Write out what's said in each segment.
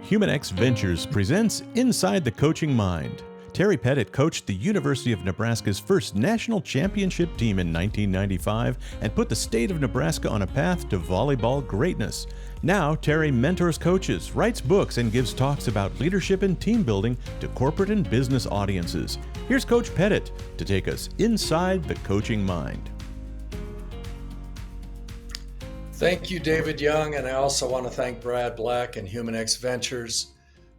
HumanX Ventures presents Inside the Coaching Mind. Terry Pettit coached the University of Nebraska's first national championship team in 1995 and put the state of Nebraska on a path to volleyball greatness. Now, Terry mentors coaches, writes books, and gives talks about leadership and team building to corporate and business audiences. Here's Coach Pettit to take us inside the coaching mind. Thank you, David Young, and I also want to thank Brad Black and HumanX Ventures,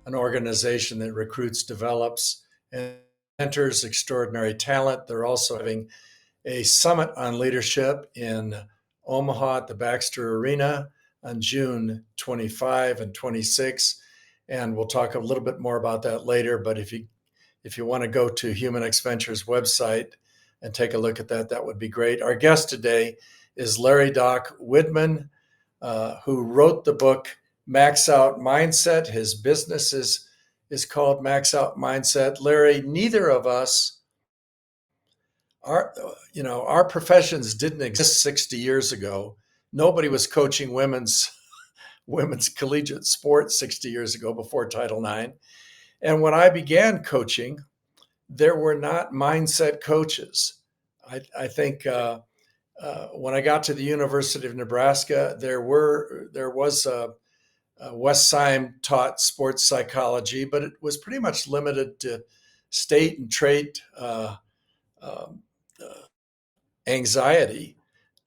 an organization that recruits, develops, and mentors extraordinary talent. They're also having a summit on leadership in Omaha at the Baxter Arena on June 25 and 26, and we'll talk a little bit more about that later. But if you want to go to HumanX Ventures website and take a look at that, that would be great. Our guest today is Larry Doc Widman, who wrote the book MAXOUT Mindset. His business is called MAXOUT Mindset. Larry, neither of us, our professions didn't exist 60 years ago. Nobody was coaching women's collegiate sports 60 years ago before Title IX. And when I began coaching, there were not mindset coaches. I think when I got to the University of Nebraska, there was Westsheim taught sports psychology, but it was pretty much limited to state and trait anxiety.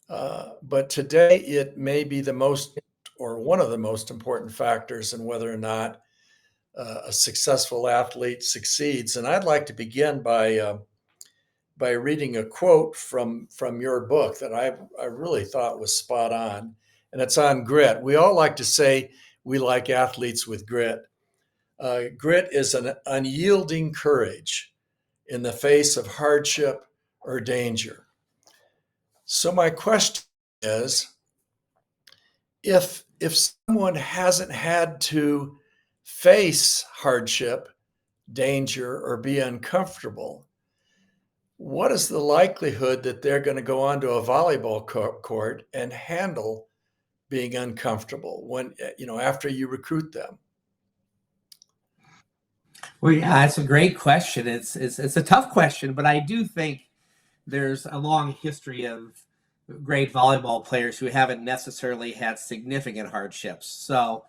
But today, it may be the most, or one of the most important factors in whether or not a successful athlete succeeds. And I'd like to begin by reading a quote from your book that I really thought was spot on, and it's on grit. We all like to say we like athletes with grit. Grit is an unyielding courage in the face of hardship or danger. So my question is, if someone hasn't had to face hardship, danger, or be uncomfortable, what is the likelihood that they're going to go onto a volleyball court and handle being uncomfortable when, after you recruit them? Well, yeah, that's a great question. It's a tough question, but I do think there's a long history of great volleyball players who haven't necessarily had significant hardships. So,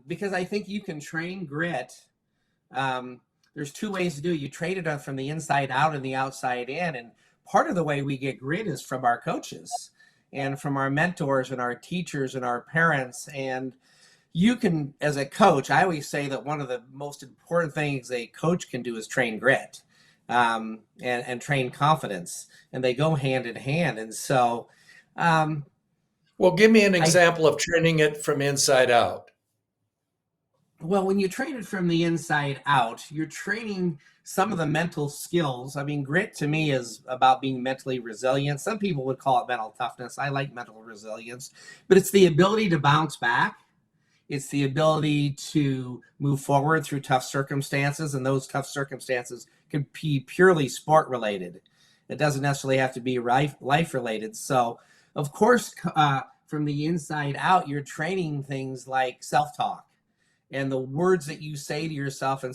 because I think you can train grit. There's two ways to do it. You train it from the inside out and the outside in. And part of the way we get grit is from our coaches and from our mentors and our teachers and our parents. And you can, as a coach, I always say that one of the most important things a coach can do is train grit and train confidence. And they go hand in hand. And so, well, give me an example of training it from inside out. Well, when you train it from the inside out, you're training some of the mental skills. I mean, grit to me is about being mentally resilient. Some people would call it mental toughness. I like mental resilience, but it's the ability to bounce back. It's the ability to move forward through tough circumstances, and those tough circumstances can be purely sport related. It doesn't necessarily have to be life related. So, of course, from the inside out, you're training things like self-talk. And the words that you say to yourself can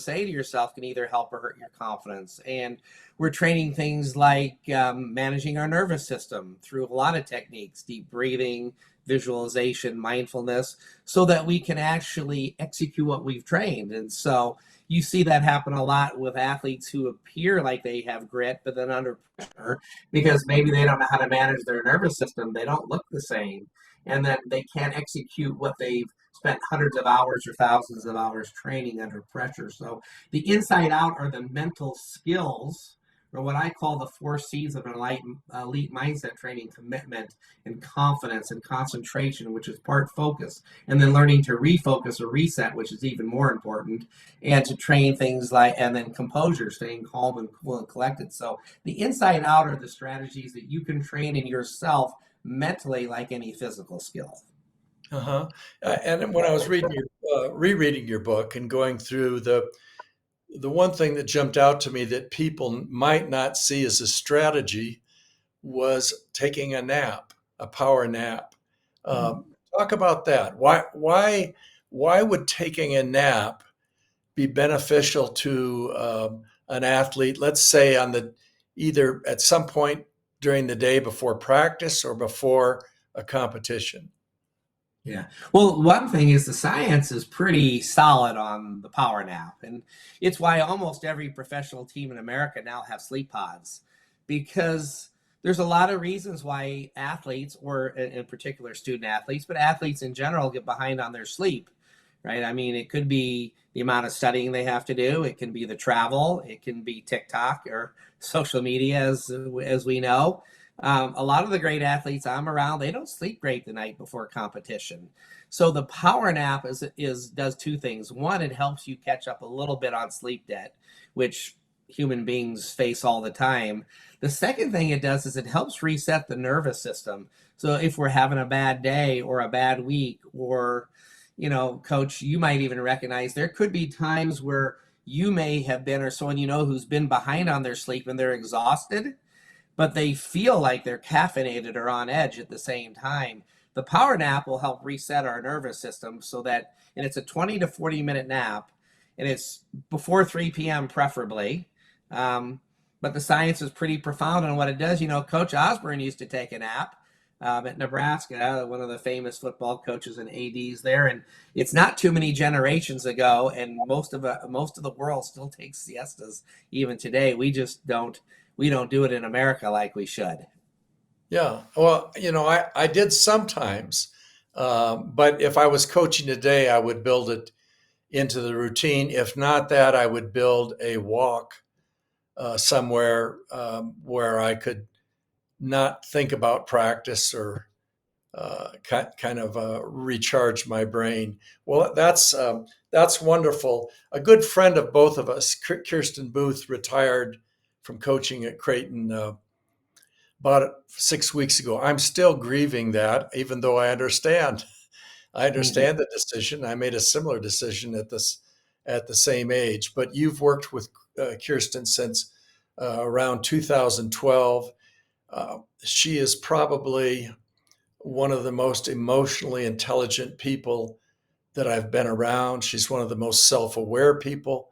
either help or hurt your confidence. And we're training things like managing our nervous system through a lot of techniques, deep breathing, visualization, mindfulness, so that we can actually execute what we've trained. And so you see that happen a lot with athletes who appear like they have grit, but then under pressure, because maybe they don't know how to manage their nervous system, they don't look the same, and then they can't execute what they've spent hundreds of hours or thousands of hours training under pressure. So the inside out are the mental skills, or what I call the 4 C's of an elite mindset training: commitment and confidence and concentration, which is part focus, and then learning to refocus or reset, which is even more important, and to train things like, and then composure, staying calm and cool and collected. So the inside out are the strategies that you can train in yourself mentally, like any physical skill. And when I was rereading your book and going through the one thing that jumped out to me that people might not see as a strategy was taking a nap, a power nap. Talk about that. Why why would taking a nap be beneficial to an athlete, let's say either at some point during the day before practice or before a competition? Yeah. Well, one thing is the science is pretty solid on the power nap. And it's why almost every professional team in America now have sleep pods, because there's a lot of reasons why athletes, or in particular student athletes, but athletes in general, get behind on their sleep, right? I mean, it could be the amount of studying they have to do. It can be the travel. It can be TikTok or social media, as we know. A lot of the great athletes I'm around, they don't sleep great the night before competition. So the power nap does two things. One, it helps you catch up a little bit on sleep debt, which human beings face all the time. The second thing it does is it helps reset the nervous system. So if we're having a bad day or a bad week, or, coach, you might even recognize there could be times where you may have been, or someone who's been behind on their sleep and they're exhausted, but they feel like they're caffeinated or on edge at the same time. The power nap will help reset our nervous system and it's a 20 to 40 minute nap, and it's before 3 p.m. preferably. But the science is pretty profound on what it does. Coach Osborne used to take a nap at Nebraska, one of the famous football coaches and ADs there. And it's not too many generations ago, and most of the world still takes siestas even today. We don't do it in America like we should. Yeah. Well, I did sometimes, but if I was coaching today, I would build it into the routine. If not that, I would build a walk somewhere where I could not think about practice or kind of recharge my brain. Well, that's wonderful. A good friend of both of us, Kirsten Booth, retired from coaching at Creighton about 6 weeks ago. I'm still grieving that, even though I understand the decision. I made a similar decision at the same age. But you've worked with Kirsten since around 2012. She is probably one of the most emotionally intelligent people that I've been around. She's one of the most self-aware people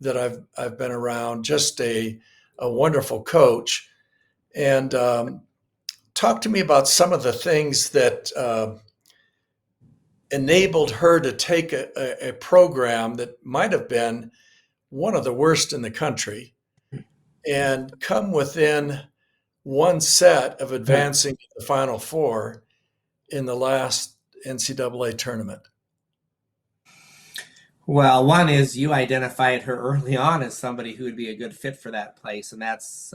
that I've been around. Just a wonderful coach. And talk to me about some of the things that enabled her to take a program that might have been one of the worst in the country and come within one set of advancing to the Final Four in the last NCAA tournament. Well, one is you identified her early on as somebody who would be a good fit for that place, and that's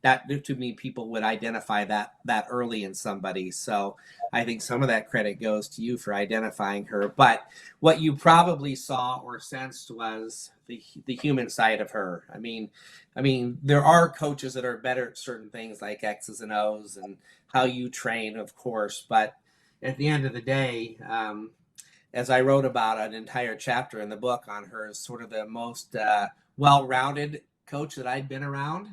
that to me, people would identify that early in somebody. So I think some of that credit goes to you for identifying her. But what you probably saw or sensed was the human side of her. I mean, there are coaches that are better at certain things like X's and O's and how you train, of course. But at the end of the day, as I wrote about an entire chapter in the book on her, as sort of the most well-rounded coach that I'd been around.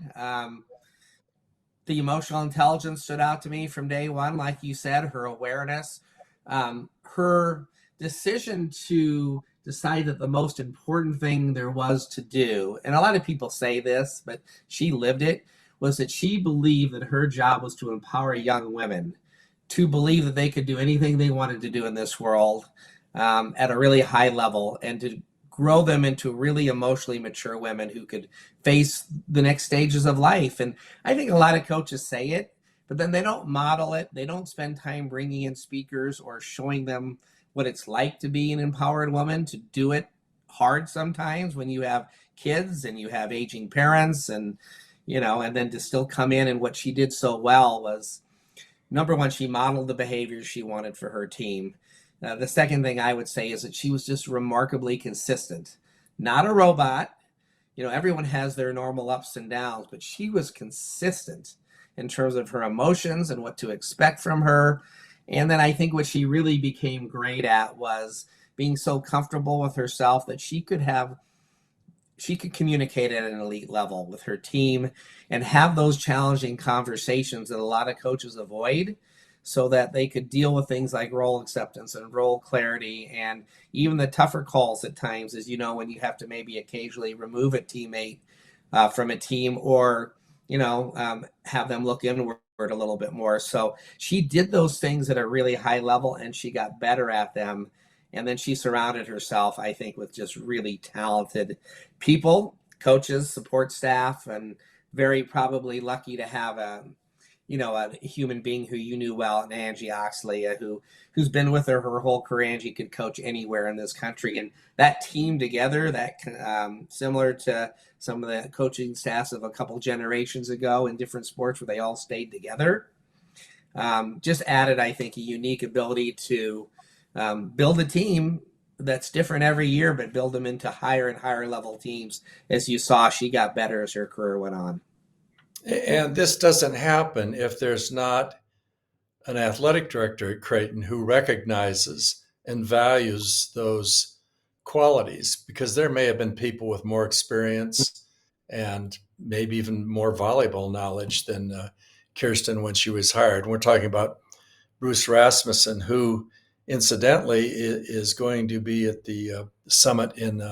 The emotional intelligence stood out to me from day one, like you said, her awareness, her decision to decide that the most important thing there was to do, and a lot of people say this, but she lived it, was that she believed that her job was to empower young women to believe that they could do anything they wanted to do in this world at a really high level, and to grow them into really emotionally mature women who could face the next stages of life. And I think a lot of coaches say it, but then they don't model it. They don't spend time bringing in speakers or showing them what it's like to be an empowered woman, to do it hard sometimes when you have kids and you have aging parents, and and then to still come in. And what she did so well was, number one, she modeled the behaviors she wanted for her team. The second thing I would say is that she was just remarkably consistent, not a robot. Everyone has their normal ups and downs, but she was consistent in terms of her emotions and what to expect from her. And then I think what she really became great at was being so comfortable with herself that she could communicate at an elite level with her team and have those challenging conversations that a lot of coaches avoid. so that they could deal with things like role acceptance and role clarity, and even the tougher calls at times, as you know, when you have to maybe occasionally remove a teammate from a team, or have them look inward a little bit more. So she did those things at a really high level, and she got better at them. And then she surrounded herself, I think, with just really talented people, coaches, support staff, and very probably lucky to have a human being who you knew well, and Angie Oxley, who's been with her whole career. Angie could coach anywhere in this country, and that team together, that similar to some of the coaching staffs of a couple generations ago in different sports where they all stayed together, just added, I think, a unique ability to build a team that's different every year, but build them into higher and higher level teams. As you saw, she got better as her career went on. And this doesn't happen if there's not an athletic director at Creighton who recognizes and values those qualities, because there may have been people with more experience and maybe even more volleyball knowledge than Kirsten when she was hired. We're talking about Bruce Rasmussen, who incidentally is going to be at the summit in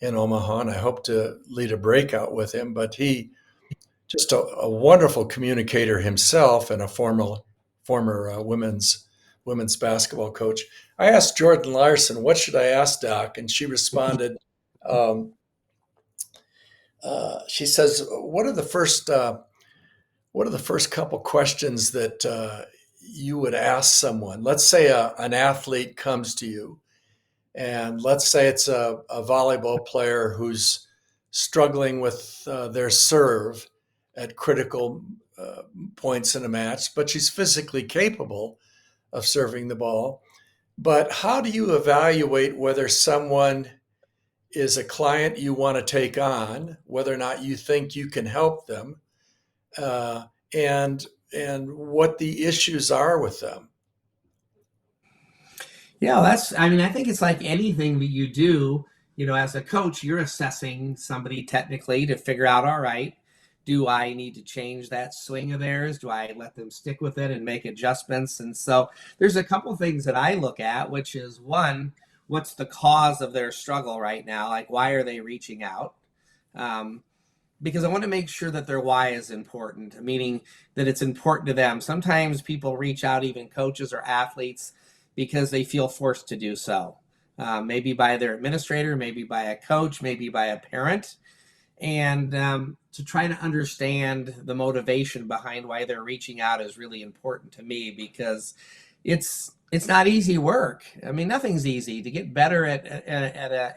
Omaha, and I hope to lead a breakout with him. But he just a wonderful communicator himself, and a former women's basketball coach. I asked Jordan Larson, "What should I ask, Doc?" And she responded. She says, "What are the first couple questions that you would ask someone? Let's say an athlete comes to you, and let's say it's a volleyball player who's struggling with their serve at critical points in a match, but she's physically capable of serving the ball. But how do you evaluate whether someone is a client you want to take on, whether or not you think you can help them, and what the issues are with them?" Yeah, I think it's like anything that you do, as a coach, you're assessing somebody technically to figure out, all right, do I need to change that swing of theirs? Do I let them stick with it and make adjustments? And so there's a couple things that I look at, which is, one, what's the cause of their struggle right now? Like, why are they reaching out? Because I want to make sure that their why is important, meaning that it's important to them. Sometimes people reach out, even coaches or athletes, because they feel forced to do so. Maybe by their administrator, maybe by a coach, maybe by a parent. And to try to understand the motivation behind why they're reaching out is really important to me, because it's not easy work. I mean, nothing's easy. To get better at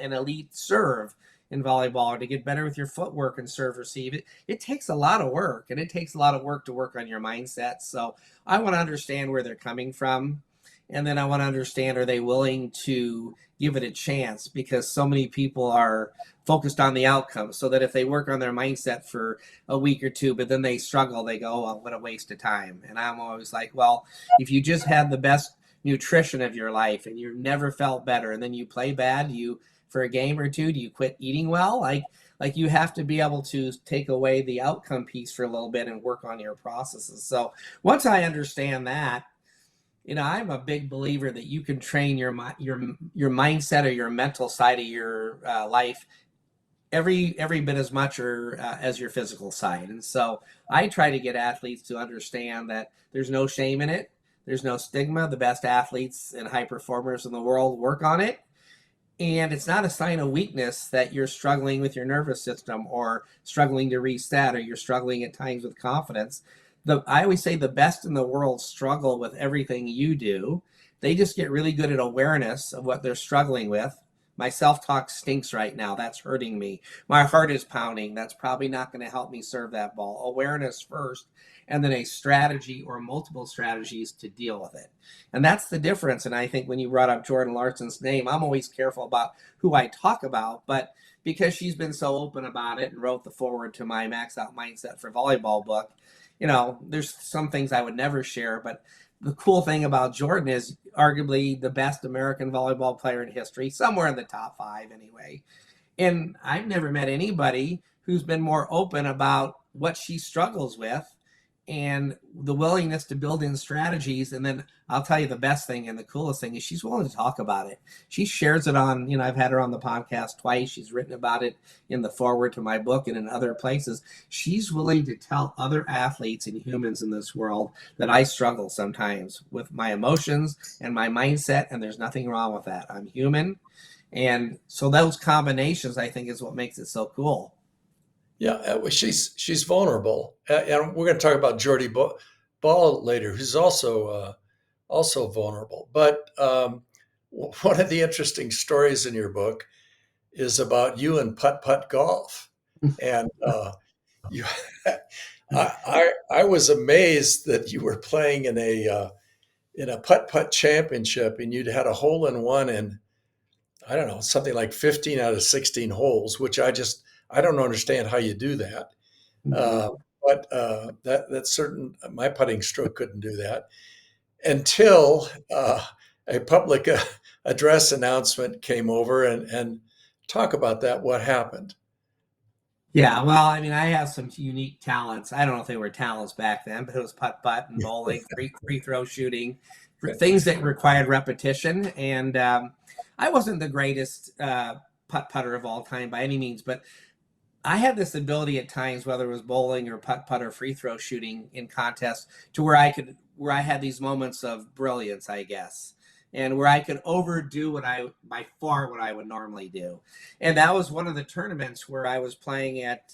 an elite serve in volleyball, or to get better with your footwork and serve receive, it takes a lot of work, and it takes a lot of work to work on your mindset. So I want to understand where they're coming from. And then I want to understand, are they willing to give it a chance? Because so many people are focused on the outcome, so that if they work on their mindset for a week or two, but then they struggle, they go, "Oh, what a waste of time." And I'm always like, well, if you just had the best nutrition of your life and you never felt better, and then you play bad, for a game or two, do you quit eating well? Like you have to be able to take away the outcome piece for a little bit and work on your processes. So once I understand that, I'm a big believer that you can train your mindset or your mental side of your life every bit as much or as your physical side. And so I try to get athletes to understand that there's no shame in it. There's no stigma. The best athletes and high performers in the world work on it. And it's not a sign of weakness that you're struggling with your nervous system, or struggling to reset, or you're struggling at times with confidence. I always say the best in the world struggle with everything you do. They just get really good at awareness of what they're struggling with. My self-talk stinks right now. That's hurting me. My heart is pounding. That's probably not going to help me serve that ball. Awareness first, and then a strategy or multiple strategies to deal with it. And that's the difference. And I think when you brought up Jordan Larson's name, I'm always careful about who I talk about, but because she's been so open about it and wrote the foreword to my MAXOUT Mindset for Volleyball book, there's some things I would never share, but the cool thing about Jordan is arguably the best American volleyball player in history, somewhere in the top 5 anyway. And I've never met anybody who's been more open about what she struggles with and the willingness to build in strategies. And then I'll tell you the best thing and the coolest thing is she's willing to talk about it. She shares it on, I've had her on the podcast twice. She's written about it in the foreword to my book and in other places. She's willing to tell other athletes and humans in this world that I struggle sometimes with my emotions and my mindset, and there's nothing wrong with that. I'm human. And so those combinations, I think, is what makes it so cool. Yeah, she's vulnerable, and we're going to talk about Jordy Ball later, who's also vulnerable. But one of the interesting stories in your book is about you and putt golf, and you. I was amazed that you were playing in a putt championship, and you'd had a hole in one in, I don't know, something like 15 out of 16 holes, which I don't understand how you do that. But that's certain. My putting stroke couldn't do that until a public address announcement came over and talk about that. What happened? Yeah, well, I mean, I have some unique talents. I don't know if they were talents back then, but it was putt and bowling, free throw shooting, things that required repetition. And I wasn't the greatest putter of all time by any means, but I had this ability at times, whether it was bowling or putt or free throw shooting in contests, to where I had these moments of brilliance, I guess, and where I could overdo by far what I would normally do. And that was one of the tournaments where I was playing at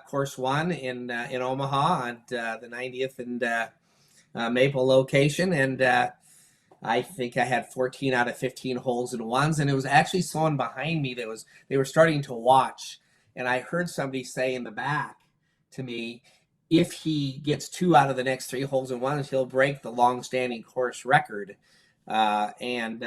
Course 1 in Omaha at the 90th and Maple location, and I think I had 14 out of 15 holes in ones, and it was actually someone behind me they were starting to watch. And I heard somebody say in the back to me, if he gets 2 out of the next 3 holes in ones, he'll break the long-standing course record. And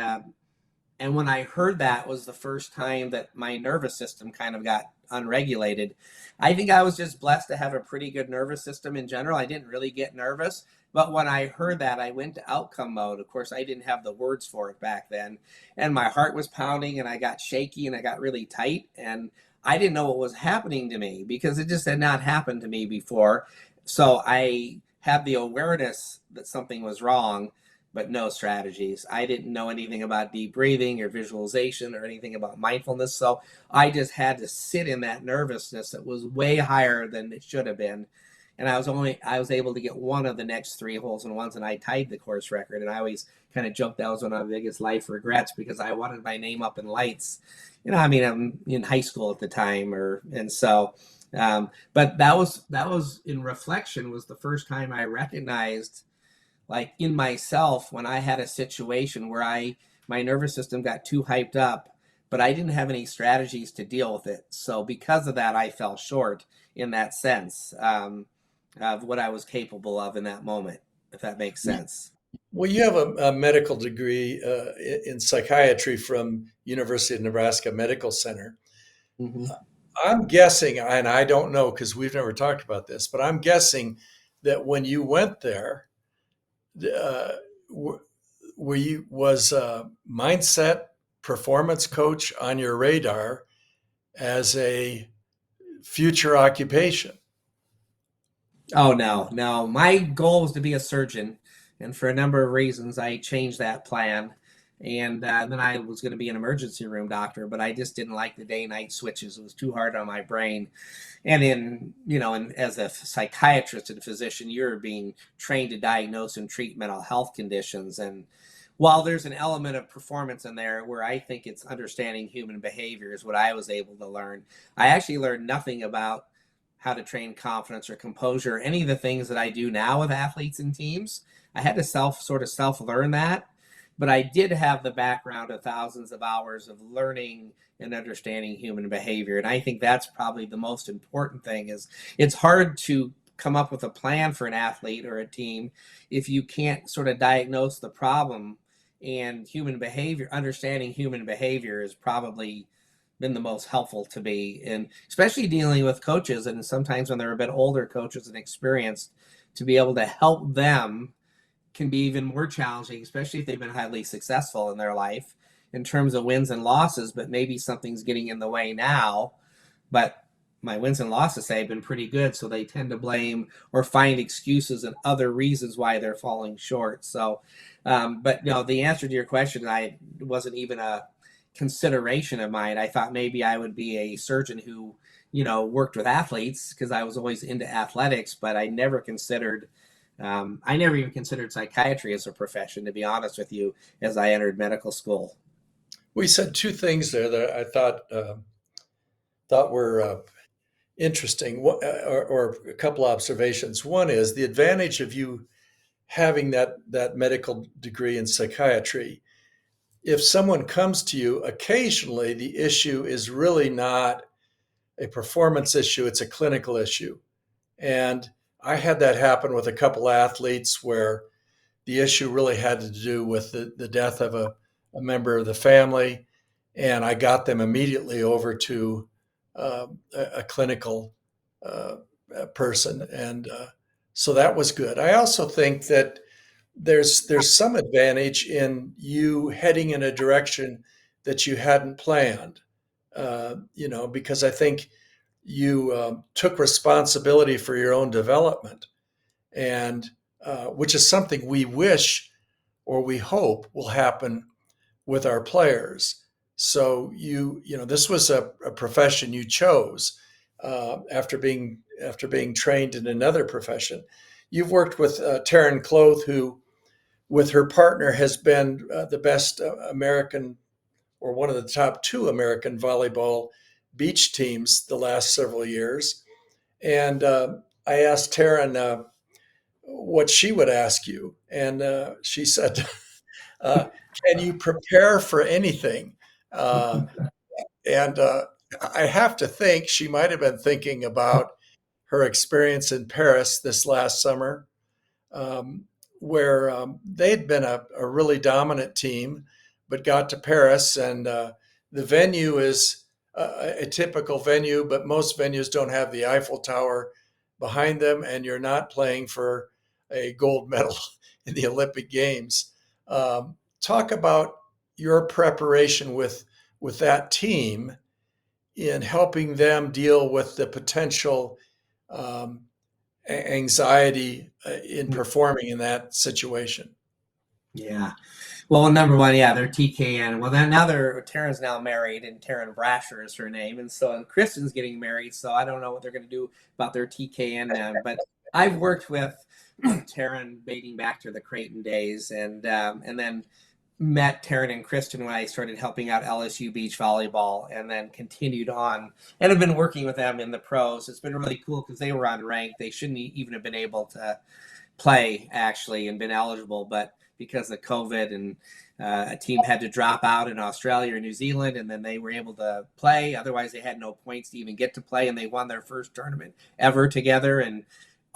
when I heard that was the first time that my nervous system kind of got unregulated. I think I was just blessed to have a pretty good nervous system in general. I didn't really get nervous. But when I heard that, I went to outcome mode. Of course, I didn't have the words for it back then. And my heart was pounding, and I got shaky, and I got really tight. And I didn't know what was happening to me because it just had not happened to me before. So I had the awareness that something was wrong, but no strategies. I didn't know anything about deep breathing or visualization or anything about mindfulness. So I just had to sit in that nervousness that was way higher than it should have been. And I was able to get 1 of the next 3 holes in ones, and I tied the course record. And I always kind of joked that was one of my biggest life regrets because I wanted my name up in lights. I mean, I'm in high school at the time, but that was in reflection was the first time I recognized, like in myself, when I had a situation where my nervous system got too hyped up, but I didn't have any strategies to deal with it. So because of that, I fell short in that sense of what I was capable of in that moment, if that makes sense. Well, you have a medical degree in psychiatry from University of Nebraska Medical Center. Mm-hmm. I'm guessing, and I don't know because we've never talked about this, but I'm guessing that when you went there, was a mindset performance coach on your radar as a future occupation? Oh, no. My goal was to be a surgeon. And for a number of reasons, I changed that plan. And then I was going to be an emergency room doctor, but I just didn't like the day-night switches. It was too hard on my brain. And as a psychiatrist and physician, you're being trained to diagnose and treat mental health conditions. And while there's an element of performance in there where I think it's understanding human behavior is what I was able to learn, I actually learned nothing about how to train confidence or composure, or any of the things that I do now with athletes and teams. I had to self-learn that, but I did have the background of thousands of hours of learning and understanding human behavior. And I think that's probably the most important thing is it's hard to come up with a plan for an athlete or a team if you can't sort of diagnose the problem. And human behavior, understanding human behavior has probably been the most helpful to me, and especially dealing with coaches, and sometimes when they're a bit older coaches and experienced, to be able to help them can be even more challenging, especially if they've been highly successful in their life in terms of wins and losses, but maybe something's getting in the way now. But my wins and losses say have been pretty good, so they tend to blame or find excuses and other reasons why they're falling short. So, but no, the answer to your question, I wasn't even a consideration of mine. I thought maybe I would be a surgeon who, worked with athletes because I was always into athletics, but I never even considered psychiatry as a profession, to be honest with you, as I entered medical school. We said two things there that I thought were interesting, or a couple observations. One is the advantage of you having that medical degree in psychiatry. If someone comes to you, occasionally the issue is really not a performance issue, it's a clinical issue. And I had that happen with a couple athletes where the issue really had to do with the death of a member of the family. And I got them immediately over to a clinical person. And so that was good. I also think that there's some advantage in you heading in a direction that you hadn't planned, because I think you took responsibility for your own development, and which is something we wish or we hope will happen with our players. So this was a profession you chose after being trained in another profession. You've worked with Taryn Cloth, who, with her partner, has been the best American, or one of the top two American volleyball beach teams the last several years. And I asked Taryn what she would ask you, and she said, "Can you prepare for anything?" And I have to think she might have been thinking about her experience in Paris this last summer, where they'd been a really dominant team, but got to Paris, and the venue is a typical venue, but most venues don't have the Eiffel Tower behind them, and you're not playing for a gold medal in the Olympic Games. Talk about your preparation with that team in helping them deal with the potential anxiety in performing in that situation. Yeah. Well, number one, yeah, they're TKN. Well, then now Taryn's now married, and Taryn Brasher is her name, and Kristen's getting married. So I don't know what they're going to do about their TKN now. But I've worked with Taryn dating back to the Creighton days, and then met Taryn and Kristen when I started helping out LSU beach volleyball, and then continued on and have been working with them in the pros. It's been really cool because they were unranked. They shouldn't even have been able to play, actually, and been eligible, but because of COVID and a team had to drop out in Australia or New Zealand, and then they were able to play. Otherwise, they had no points to even get to play, and they won their first tournament ever together, and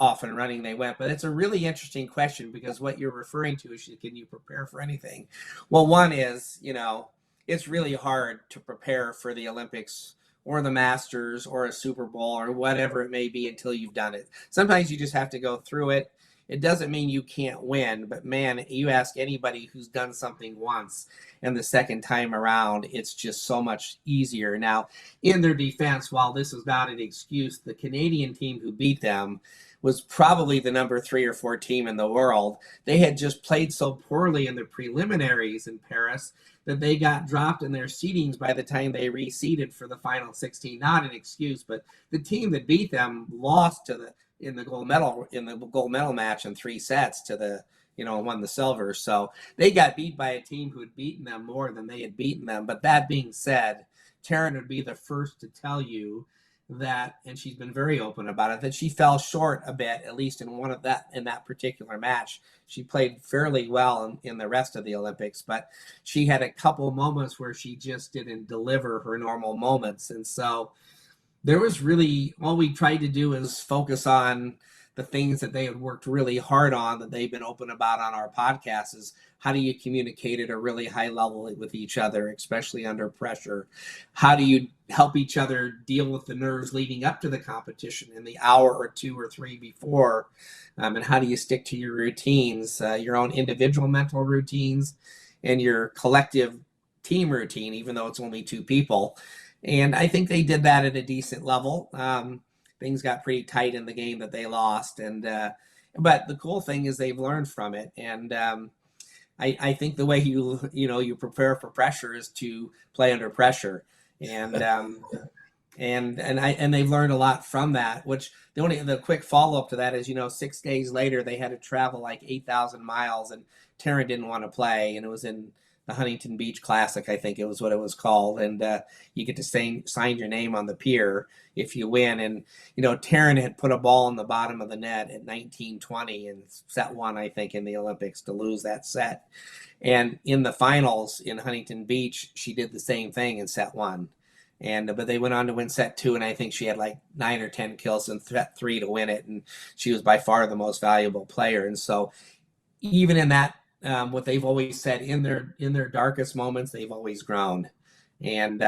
off and running they went. But it's a really interesting question, because what you're referring to is, can you prepare for anything? Well, one is, it's really hard to prepare for the Olympics or the Masters or a Super Bowl or whatever it may be until you've done it. Sometimes you just have to go through it. It doesn't mean you can't win, but man, you ask anybody who's done something once, and the second time around, it's just so much easier. Now, in their defense, while this is not an excuse, the Canadian team who beat them was probably the number 3 or 4 team in the world. They had just played so poorly in the preliminaries in Paris that they got dropped in their seedings by the time they reseeded for the final 16. Not an excuse, but the team that beat them lost in the gold medal match in 3 sets to won the silver. So they got beat by a team who had beaten them more than they had beaten them. But that being said, Taryn would be the first to tell you that, and she's been very open about it, that she fell short a bit, at least in that particular match. She played fairly well in the rest of the Olympics, but she had a couple moments where she just didn't deliver her normal moments. And so there was really, all we tried to do is focus on the things that they had worked really hard on, that they've been open about on our podcast, is how do you communicate at a really high level with each other, especially under pressure? How do you help each other deal with the nerves leading up to the competition in the hour or 2 or 3 before? And how do you stick to your routines, your own individual mental routines and your collective team routine, even though it's only 2 people? And I think they did that at a decent level. Things got pretty tight in the game that they lost. But the cool thing is they've learned from it. And I think the way you prepare for pressure is to play under pressure. And and they've learned a lot from that, which the quick follow-up to that is, 6 days later they had to travel like 8,000 miles, and Taryn didn't want to play, and it was in the Huntington Beach Classic, I think it was what it was called, and you get to sign your name on the pier if you win. And Taryn had put a ball in the bottom of the net at 19-20 in set one, I think, in the Olympics, to lose that set. And in the finals in Huntington Beach, she did the same thing in set one. But they went on to win set two, and I think she had like 9 or 10 kills in set three to win it, and she was by far the most valuable player. And so even in that, what they've always said, in their darkest moments, they've always grown. And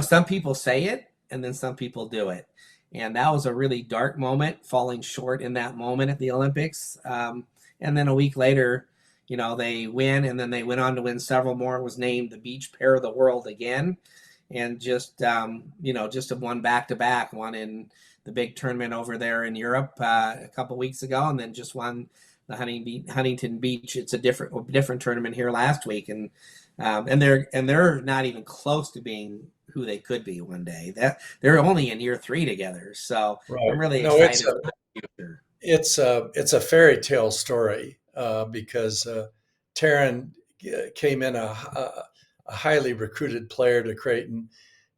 some people say it, and then some people do it. And that was a really dark moment, falling short in that moment at the Olympics. And then a week later, they win, and then they went on to win several more. It was named the Beach Pair of the World again. And just have won back-to-back, one in the big tournament over there in Europe a couple weeks ago, and then just won the Huntington Beach. It's a different tournament here last week, and they're not even close to being who they could be one day. That they're only in year 3 together, so right. I'm really excited about the future. It's a fairy tale story because Taryn came in a highly recruited player to Creighton,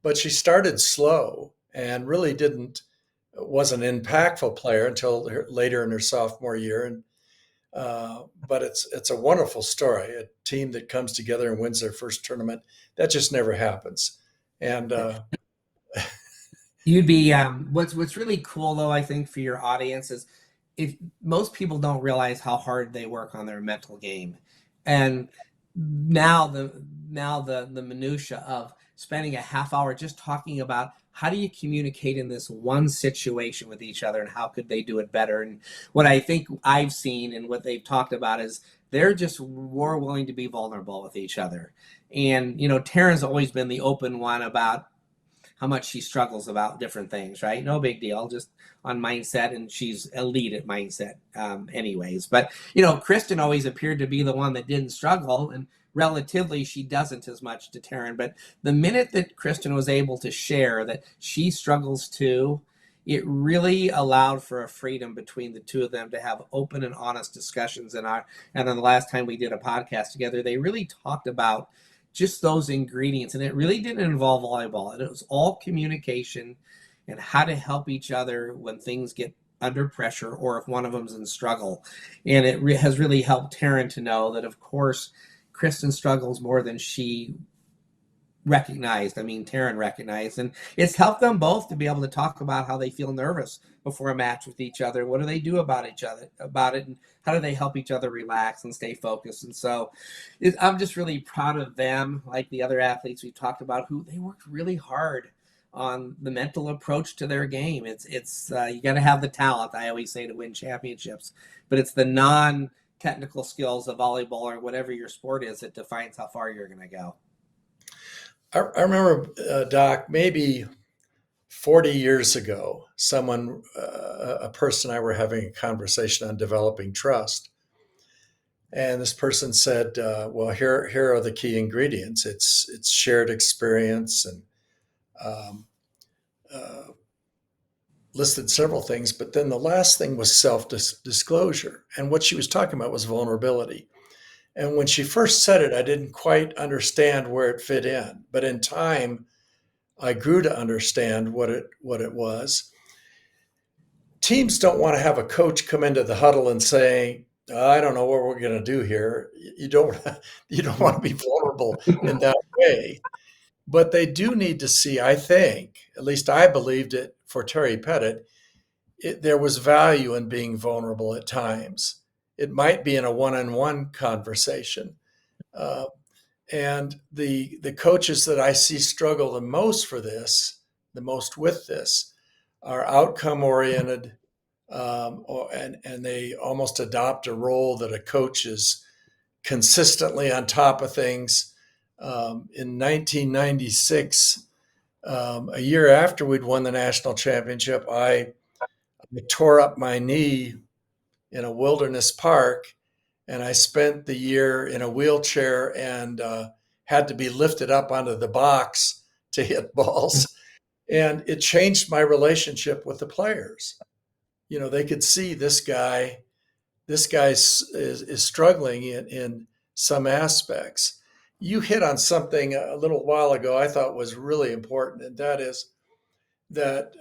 but she started slow and really was an impactful player until later in her sophomore year. And but it's a wonderful story. A team that comes together and wins their first tournament, that just never happens. And you'd be what's really cool though, I think, for your audience is, if most people don't realize how hard they work on their mental game, and now the minutia of spending a half hour just talking about how do you communicate in this one situation with each other, and how could they do it better. And what I think I've seen and what they've talked about is they're just more willing to be vulnerable with each other. And Taryn's always been the open one about how much she struggles about different things, right? No big deal, just on mindset, and she's elite at mindset anyways. But Kristen always appeared to be the one that didn't struggle, and relatively she doesn't as much to Taryn. But the minute that Kristen was able to share that she struggles too, it really allowed for a freedom between the two of them to have open and honest discussions. And then the last time we did a podcast together, they really talked about just those ingredients, and it really didn't involve volleyball. It was all communication and how to help each other when things get under pressure, or if one of them's in struggle. And it has really helped Taryn to know that, of course, Kristen struggles more than she recognized. Taryn recognized, and it's helped them both to be able to talk about how they feel nervous before a match with each other. What do they do about it, and how do they help each other relax and stay focused? And so I'm just really proud of them, like the other athletes we talked about, who they worked really hard on the mental approach to their game. It's you got to have the talent, I always say, to win championships, but it's the non-technical skills of volleyball or whatever your sport is that defines how far you're going to go. I remember, Doc, maybe 40 years ago, a person and I were having a conversation on developing trust. And this person said, well, here are the key ingredients. It's shared experience, and listed several things. But then the last thing was self-disclosure. And what she was talking about was vulnerability. And when she first said it, I didn't quite understand where it fit in. But in time, I grew to understand what it was. Teams don't want to have a coach come into the huddle and say, I don't know what we're going to do here. You don't want to be vulnerable in that way. But they do need to see, I think, at least I believed it for Terry Pettit, there was value in being vulnerable at times. It might be in a one-on-one conversation. And the coaches that I see struggle the most with this, are outcome-oriented, and they almost adopt a role that a coach is consistently on top of things. In 1996, A year after we'd won the national championship, I tore up my knee in a wilderness park, and I spent the year in a wheelchair and had to be lifted up onto the box to hit balls. And it changed my relationship with the players. You know, they could see this guy is struggling in some aspects. You hit on something a little while ago I thought was really important, and that is that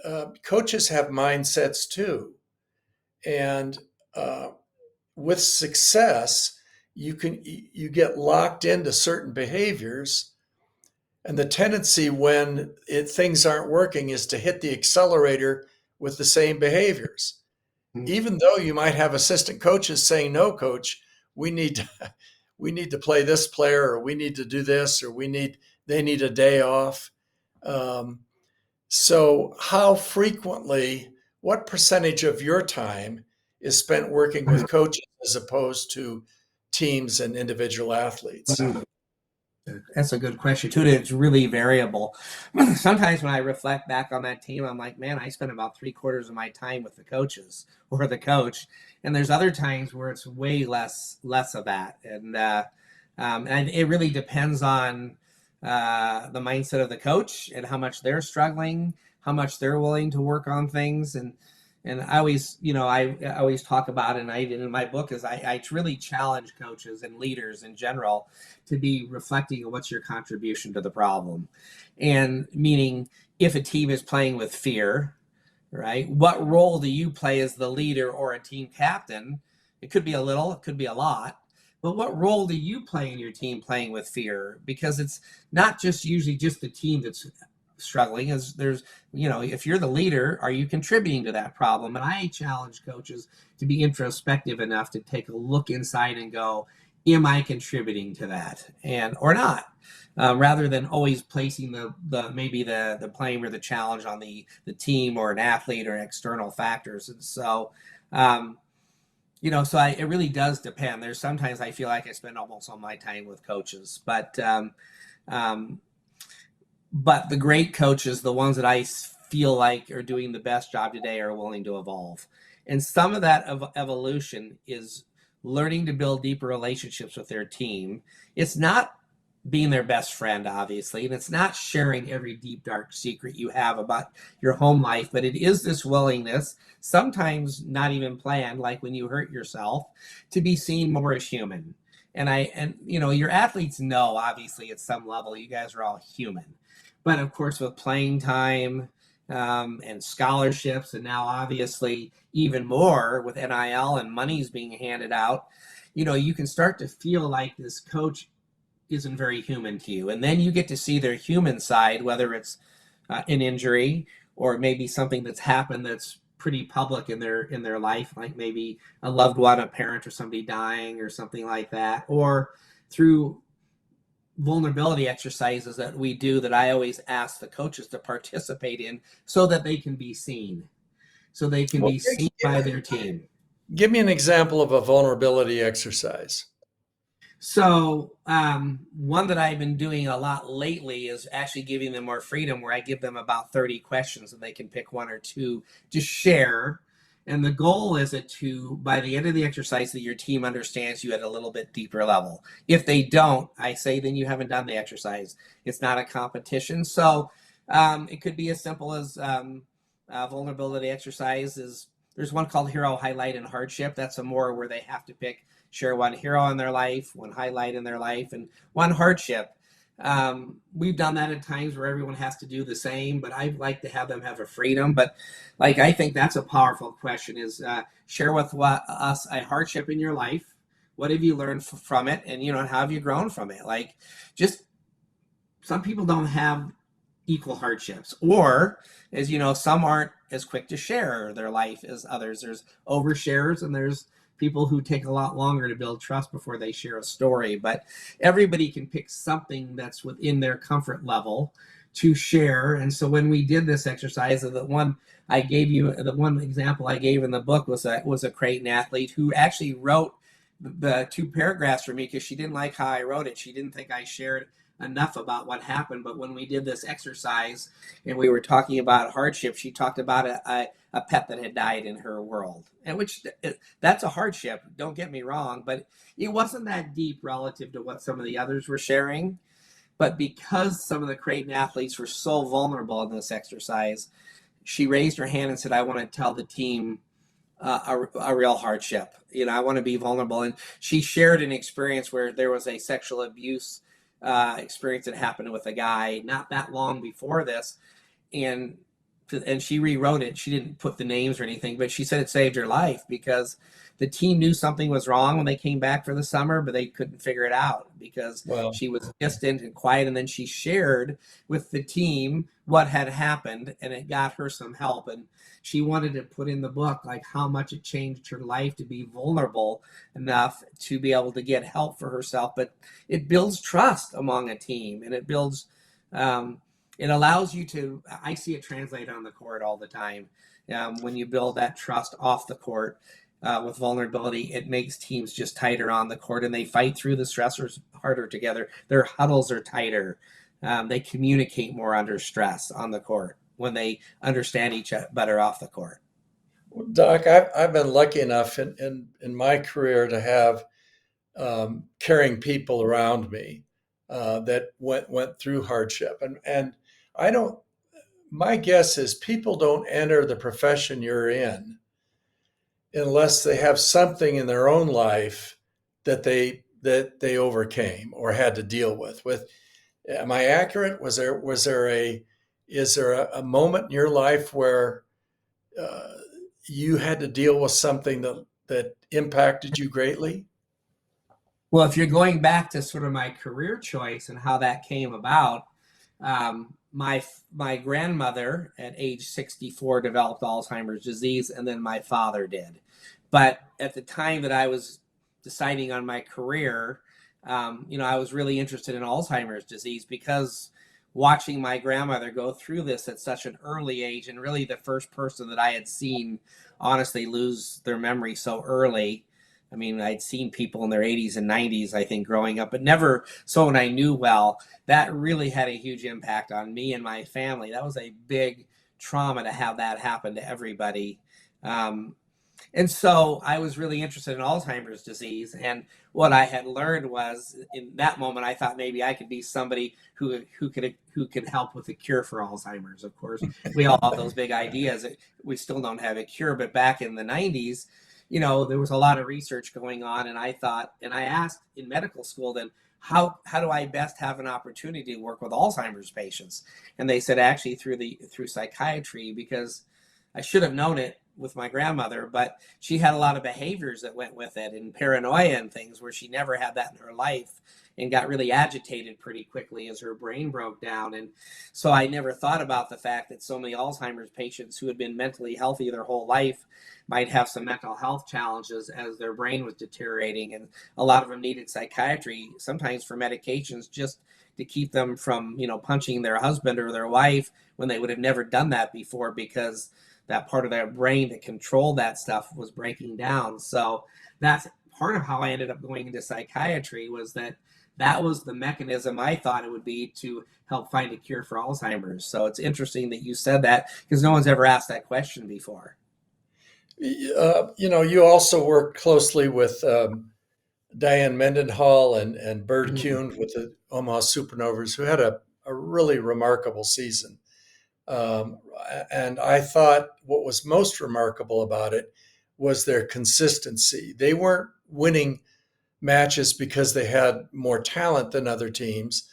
coaches have mindsets too. And with success, you get locked into certain behaviors, and the tendency when things aren't working is to hit the accelerator with the same behaviors. Even though you might have assistant coaches saying, "No, coach, we need to play this player, or we need to do this, or they need a day off." So how frequently, what percentage of your time is spent working with coaches as opposed to teams and individual athletes? That's a good question too. It's really variable. Sometimes when I reflect back on that team, I'm like, man, I spent about 3/4 of my time with the coaches or the coach. And there's other times where it's way less of that. And it really depends on the mindset of the coach and how much they're struggling, how much they're willing to work on things. And I always, I always talk about, and I did in my book, is I really challenge coaches and leaders in general to be reflecting on what's your contribution to the problem. And meaning, if a team is playing with fear, right, what role do you play as the leader or a team captain? It could be a little, it could be a lot. But what role do you play in your team playing with fear? Because it's not just usually just the team that's struggling. As there's, if you're the leader, are you contributing to that problem? And I challenge coaches to be introspective enough to take a look inside and go, am I contributing to that, and or not? Rather than always placing the blame or the challenge on the team or an athlete or external factors. And so it really does depend. There's sometimes I feel like I spend almost all my time with coaches, but the great coaches, the ones that I feel like are doing the best job today, are willing to evolve. And some of that evolution is learning to build deeper relationships with their team. It's not being their best friend, obviously, and it's not sharing every deep, dark secret you have about your home life, but it is this willingness, sometimes not even planned, like when you hurt yourself, to be seen more as human. And your athletes know, obviously, at some level, you guys are all human. But of course, with playing time and scholarships, and now obviously even more with NIL and money's being handed out, you can start to feel like this coach isn't very human to you. And then you get to see their human side, whether it's an injury or maybe something that's happened that's pretty public in their life, like maybe a loved one, a parent or somebody dying or something like that, or through vulnerability exercises that we do that I always ask the coaches to participate in so that they can be seen, by their team. Give me an example of a vulnerability exercise. So one that I've been doing a lot lately is actually giving them more freedom, where I give them about 30 questions and they can pick one or two to share. And the goal is to, by the end of the exercise, that your team understands you at a little bit deeper level. If they don't, I say, then you haven't done the exercise. It's not a competition. So it could be as simple as vulnerability exercises. There's one called Hero, Highlight, and Hardship. That's a more where they have to share one hero in their life, one highlight in their life, and one hardship. We've done that at times where everyone has to do the same, but I like to have them have a freedom. But I think that's a powerful question, is share with us a hardship in your life. What have you learned from it? And, how have you grown from it? Just some people don't have equal hardships, or as some aren't as quick to share their life as others. There's oversharers, and there's people who take a lot longer to build trust before they share a story. But everybody can pick something that's within their comfort level to share. And so when we did this exercise, the one example I gave in the book was a Creighton athlete who actually wrote the 2 paragraphs for me because she didn't like how I wrote it. She didn't think I shared enough about what happened. But when we did this exercise and we were talking about hardship, she talked about a pet that had died in her world, and which that's a hardship. Don't get me wrong, but it wasn't that deep relative to what some of the others were sharing. But because some of the Creighton athletes were so vulnerable in this exercise, she raised her hand and said, I want to tell the team a real hardship. I want to be vulnerable. And she shared an experience where there was a sexual abuse experience that happened with a guy not that long before this. And she rewrote it. She didn't put the names or anything, but she said it saved her life because the team knew something was wrong when they came back for the summer, but they couldn't figure it out because she was distant and quiet. And then she shared with the team what had happened, and it got her some help. And she wanted to put in the book like how much it changed her life to be vulnerable enough to be able to get help for herself. But it builds trust among a team, and it builds it allows you to, I see it translate on the court all the time. When you build that trust off the court with vulnerability, it makes teams just tighter on the court, and they fight through the stressors harder together. Their huddles are tighter. They communicate more under stress on the court when they understand each other better off the court. Well, Doc, I've been lucky enough in my career to have caring people around me that went through hardship. And I don't, my guess is people don't enter the profession you're in unless they have something in their own life that they overcame or had to deal with. Am I accurate? Is there a moment in your life where you had to deal with something that impacted you greatly? Well, if you're going back to sort of my career choice and how that came about, my grandmother at age 64 developed Alzheimer's disease, and then my father did. But at the time that I was deciding on my career, I was really interested in Alzheimer's disease because watching my grandmother go through this at such an early age, and really the first person that I had seen honestly lose their memory so early. I mean, I'd seen people in their 80s and 90s, I think, growing up, but never someone I knew well. That really had a huge impact on me and my family. That was a big trauma to have that happen to everybody. And so I was really interested in Alzheimer's disease. And what I had learned was in that moment, I thought maybe I could be somebody who could help with a cure for Alzheimer's. Of course, we all have those big ideas. We still don't have a cure, but back in the 90s, there was a lot of research going on, and I thought, and I asked in medical school then, how do I best have an opportunity to work with Alzheimer's patients? And they said actually through psychiatry, because I should have known it with my grandmother, but she had a lot of behaviors that went with it and paranoia and things where she never had that in her life and got really agitated pretty quickly as her brain broke down. And so I never thought about the fact that so many Alzheimer's patients who had been mentally healthy their whole life might have some mental health challenges as their brain was deteriorating. And a lot of them needed psychiatry, sometimes for medications, just to keep them from, punching their husband or their wife when they would have never done that before, because that part of their brain that controlled that stuff was breaking down. So that's part of how I ended up going into psychiatry, was that was the mechanism I thought it would be to help find a cure for Alzheimer's. So it's interesting that you said that, because no one's ever asked that question before. You also work closely with Diane Mendenhall and Bird Kuhn with the Omaha Supernovas, who had a really remarkable season. And I thought what was most remarkable about it was their consistency. They weren't winning matches because they had more talent than other teams.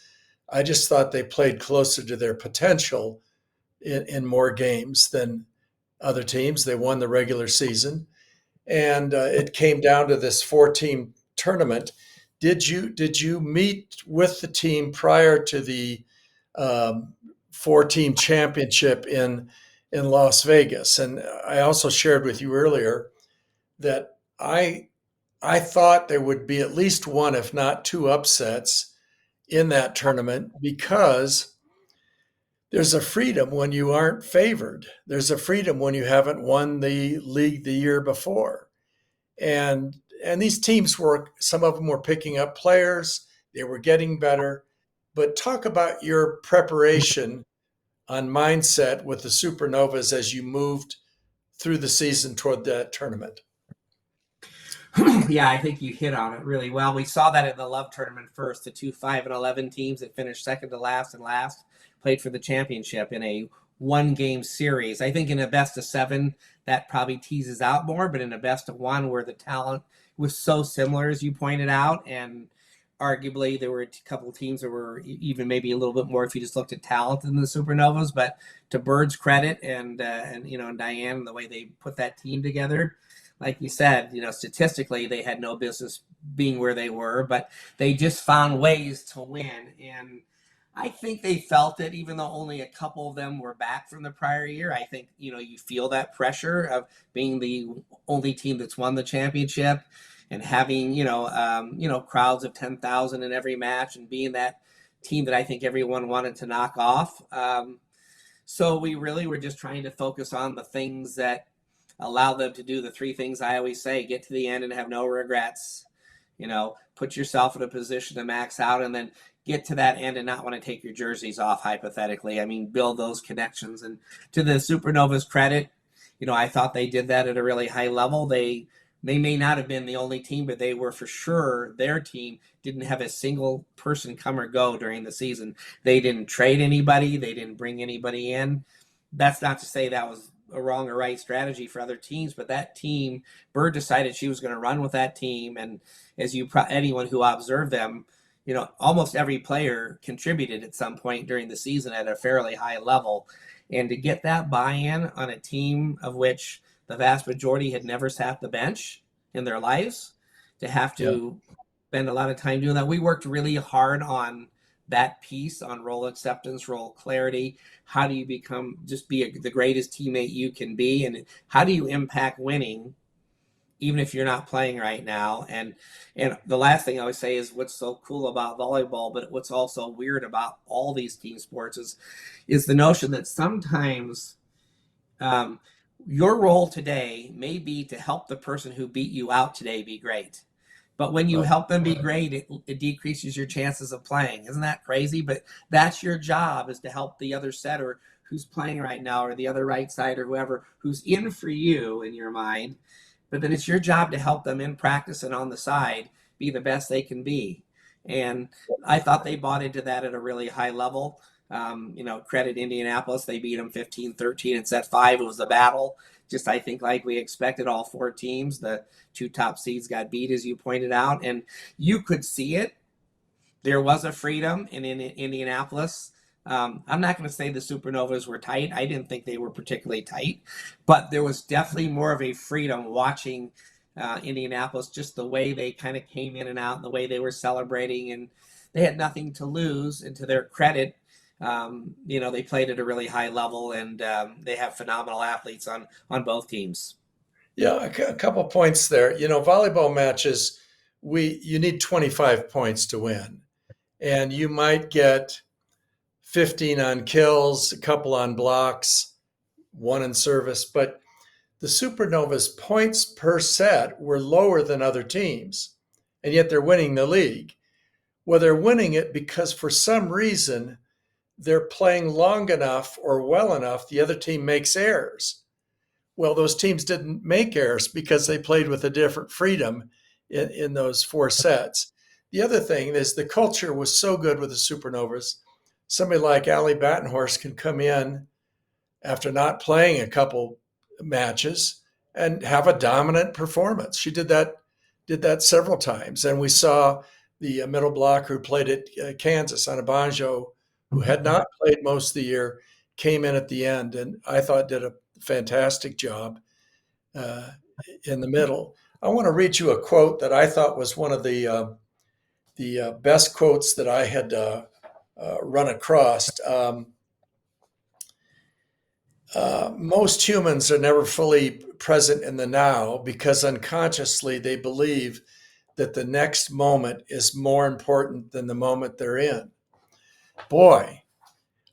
I just thought they played closer to their potential in more games than other teams. They won the regular season, and it came down to this 4-team tournament. Did you meet with the team prior to the 4-team championship in Las Vegas? And I also shared with you earlier that I thought there would be at least one, if not two, upsets in that tournament, because there's a freedom when you aren't favored. There's a freedom when you haven't won the league the year before. And these teams some of them were picking up players. They were getting better. but talk about your preparation on mindset with the Supernovas as you moved through the season toward that tournament. Yeah, I think you hit on it really well. We saw that in the Love tournament first. The 2 5-11 teams that finished second to last and last played for the championship in a 1-game series. I think in a best of 7, that probably teases out more, but in a best of 1 where the talent was so similar, as you pointed out, and arguably there were a couple of teams that were even maybe a little bit more if you just looked at talent than the Supernovas. But to Bird's credit and Diane and the way they put that team together, like you said, statistically they had no business being where they were, but they just found ways to win. And I think they felt it, even though only a couple of them were back from the prior year. I think, you feel that pressure of being the only team that's won the championship and having, crowds of 10,000 in every match and being that team that I think everyone wanted to knock off. So we really were just trying to focus on the things that allow them to do the 3 things I always say: get to the end and have no regrets, put yourself in a position to max out, and then get to that end and not want to take your jerseys off, hypothetically. I mean, build those connections. And to the Supernovas' credit, I thought they did that at a really high level. They may not have been the only team, but they were for sure, their team didn't have a single person come or go during the season. They didn't trade anybody. They didn't bring anybody in. That's not to say that was a wrong or right strategy for other teams, but that team, Bird decided she was going to run with that team. And as anyone who observed them, almost every player contributed at some point during the season at a fairly high level. And to get that buy-in on a team of which the vast majority had never sat the bench in their lives, to have to spend a lot of time doing that. We worked really hard on that piece, on role acceptance, role clarity. How do you be the greatest teammate you can be? And how do you impact winning, even if you're not playing right now? And the last thing I always say is what's so cool about volleyball, but what's also weird about all these team sports is the notion that sometimes your role today may be to help the person who beat you out today be great. But when you help them be great, it decreases your chances of playing. Isn't that crazy? But that's your job, is to help the other setter who's playing right now, or the other right side, or whoever who's in for you in your mind. But then it's your job to help them in practice and on the side be the best they can be. And I thought they bought into that at a really high level. Credit Indianapolis. They beat them 15-13 in set 5. It was a battle. Just, I think, like we expected, all 4 teams. The 2 top seeds got beat, as you pointed out. And you could see it. There was a freedom in Indianapolis. I'm not going to say the Supernovas were tight. I didn't think they were particularly tight. But there was definitely more of a freedom watching Indianapolis, just the way they kind of came in and out, and the way they were celebrating. And they had nothing to lose. And to their credit, they played at a really high level, and they have phenomenal athletes on both teams. Yeah, a couple points there. Volleyball matches, you need 25 points to win, and you might get 15 on kills, a couple on blocks, 1 in service. But the Supernovas' points per set were lower than other teams, and yet they're winning the league. Well, they're winning it because for some reason they're playing long enough or well enough, the other team makes errors. Well, those teams didn't make errors because they played with a different freedom in those 4 sets. The other thing is the culture was so good with the Supernovas. Somebody like Allie Battenhorst can come in after not playing a couple matches and have a dominant performance. She did that several times. And we saw the middle blocker who played at Kansas, Anabanjo, who had not played most of the year, came in at the end, and I thought did a fantastic job in the middle. I want to read you a quote that I thought was one of the best quotes that I had run across. Most humans are never fully present in the now because unconsciously they believe that the next moment is more important than the moment they're in. Boy,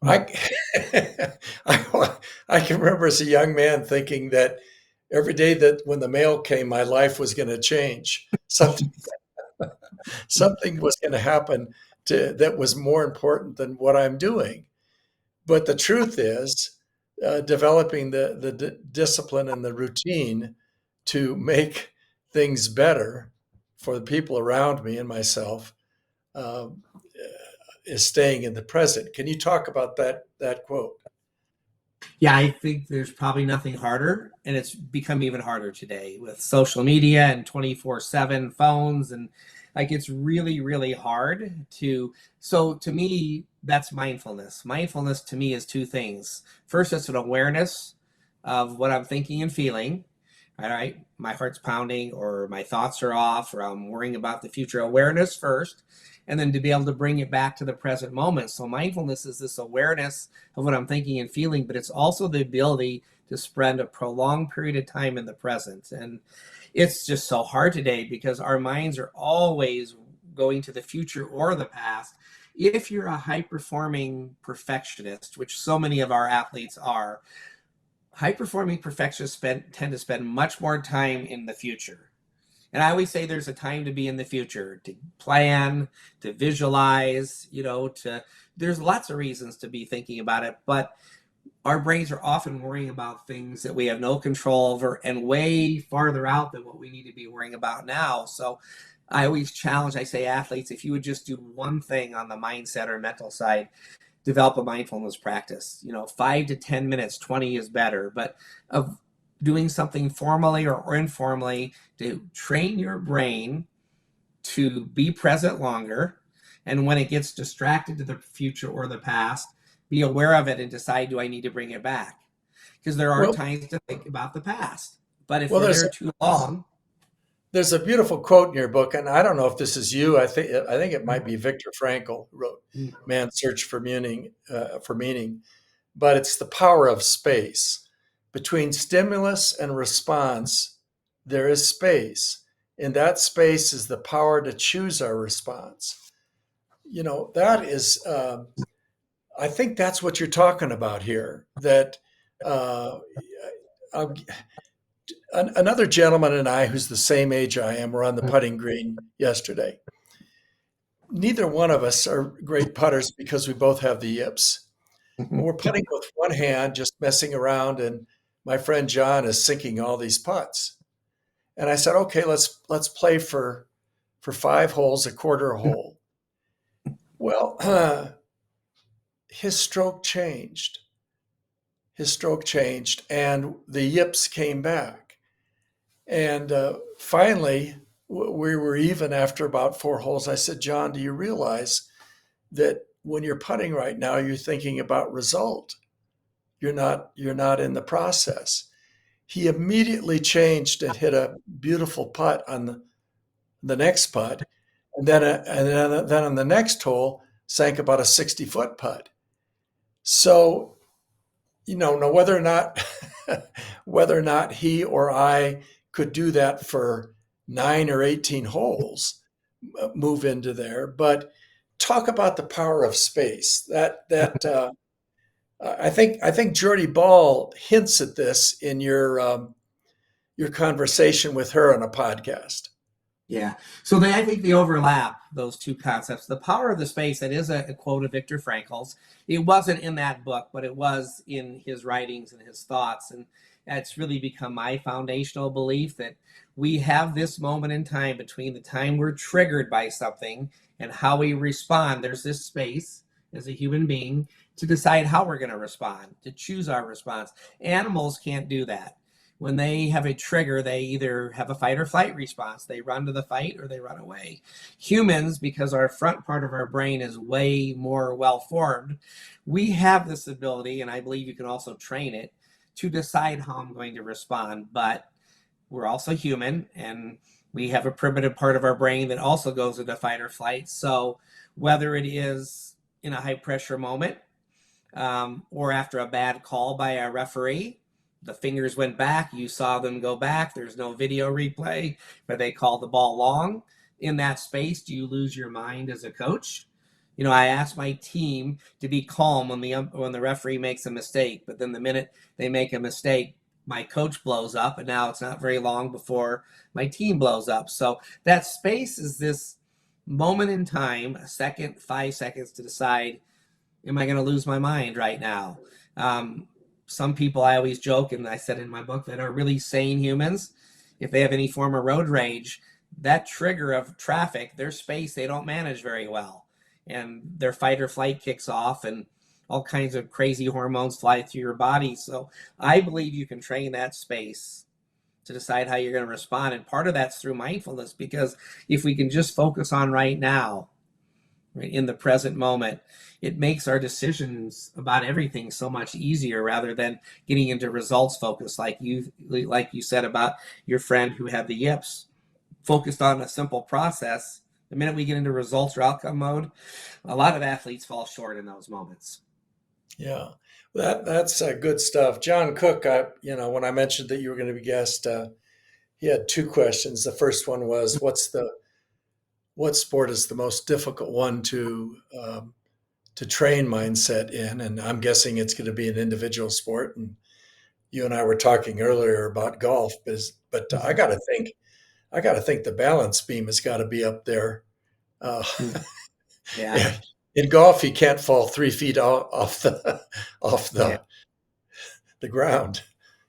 I can remember as a young man thinking that every day that when the mail came, my life was going to change. Something was going to happen that was more important than what I'm doing. But the truth is, developing the discipline and the routine to make things better for the people around me and myself is staying in the present. Can you talk about that quote? Yeah, I think there's probably nothing harder, and it's become even harder today with social media and 24/7 phones, and like it's really, really hard to. So to me, that's mindfulness. Mindfulness to me is two things. First, it's an awareness of what I'm thinking and feeling. All right, my heart's pounding, or my thoughts are off, or I'm worrying about the future. Awareness first, and then to be able to bring it back to the present moment. So mindfulness is this awareness of what I'm thinking and feeling, but it's also the ability to spend a prolonged period of time in the present. And it's just so hard today because our minds are always going to the future or the past. If you're a high performing perfectionist, which so many of our athletes are, high performing perfectionists tend to spend much more time in the future. And I always say there's a time to be in the future, to plan, to visualize, there's lots of reasons to be thinking about it, but our brains are often worrying about things that we have no control over and way farther out than what we need to be worrying about now. So I always challenge, I say, athletes, if you would just do one thing on the mindset or mental side, develop a mindfulness practice, 5 to 10 minutes, 20 is better, but of doing something formally or informally to train your brain to be present longer. And when it gets distracted to the future or the past, be aware of it and decide, do I need to bring it back? Because there are times to think about the past. But if we're there too long. There's a beautiful quote in your book, and I don't know if this is you. I think it might be Viktor Frankl, who wrote Man's Search for Meaning, but it's the power of space. Between stimulus and response, there is space. In that space is the power to choose our response. That is, I think that's what you're talking about here. That another gentleman and I, who's the same age I am, were on the putting green yesterday. Neither one of us are great putters because we both have the yips. We're putting with one hand, just messing around, and my friend John is sinking all these putts. And I said, okay, let's play for 5 holes, a quarter a hole. Well, his stroke changed. And the yips came back. And finally, we were even after about 4 holes. I said, John, do you realize that when you're putting right now, you're thinking about result? You're not in the process. He immediately changed and hit a beautiful putt on the next putt, and then on the next hole sank about a 60-foot putt. So, now whether or not he or I could do that for 9 or 18 holes, move into there, but talk about the power of space. I think Jordy Ball hints at this in your conversation with her on a podcast. Yeah. So I think they overlap, those two concepts. The power of the space, that is a quote of Viktor Frankl's. It wasn't in that book, but it was in his writings and his thoughts. And it's really become my foundational belief that we have this moment in time between the time we're triggered by something and how we respond. There's this space as a human being to decide how we're going to respond, to choose our response. Animals can't do that. When they have a trigger, they either have a fight or flight response. They run to the fight or they run away. Humans, because our front part of our brain is way more well-formed, we have this ability, and I believe you can also train it, to decide how I'm going to respond. But we're also human, and we have a primitive part of our brain that also goes into fight or flight. So whether it is in a high-pressure moment or after a bad call by a referee, the fingers went back, you saw them go back, there's no video replay, but they called the ball long. In that space, do you lose your mind as a coach? I ask my team to be calm when the referee makes a mistake, but then the minute they make a mistake, my coach blows up, and now it's not very long before my team blows up. So that space is this moment in time, a second, 5 seconds to decide, am I going to lose my mind right now? Some people, I always joke, and I said in my book, that are really sane humans, if they have any form of road rage, that trigger of traffic, their space, they don't manage very well. And their fight or flight kicks off, and all kinds of crazy hormones fly through your body. So I believe you can train that space to decide how you're going to respond. And part of that's through mindfulness, because if we can just focus on right now, right, in the present moment, it makes our decisions about everything so much easier, rather than getting into results focus, like you said about your friend who had the yips. Focused on a simple process, the minute we get into results or outcome mode, a lot of athletes fall short in those moments. Yeah, that's good stuff. John Cook, when I mentioned that you were going to be guest, he had two questions. The first one was, what sport is the most difficult one to train mindset in? And I'm guessing it's going to be an individual sport. And you and I were talking earlier about golf, but I got to think the balance beam has got to be up there. Yeah. In golf, you can't fall 3 feet off the Yeah. the ground.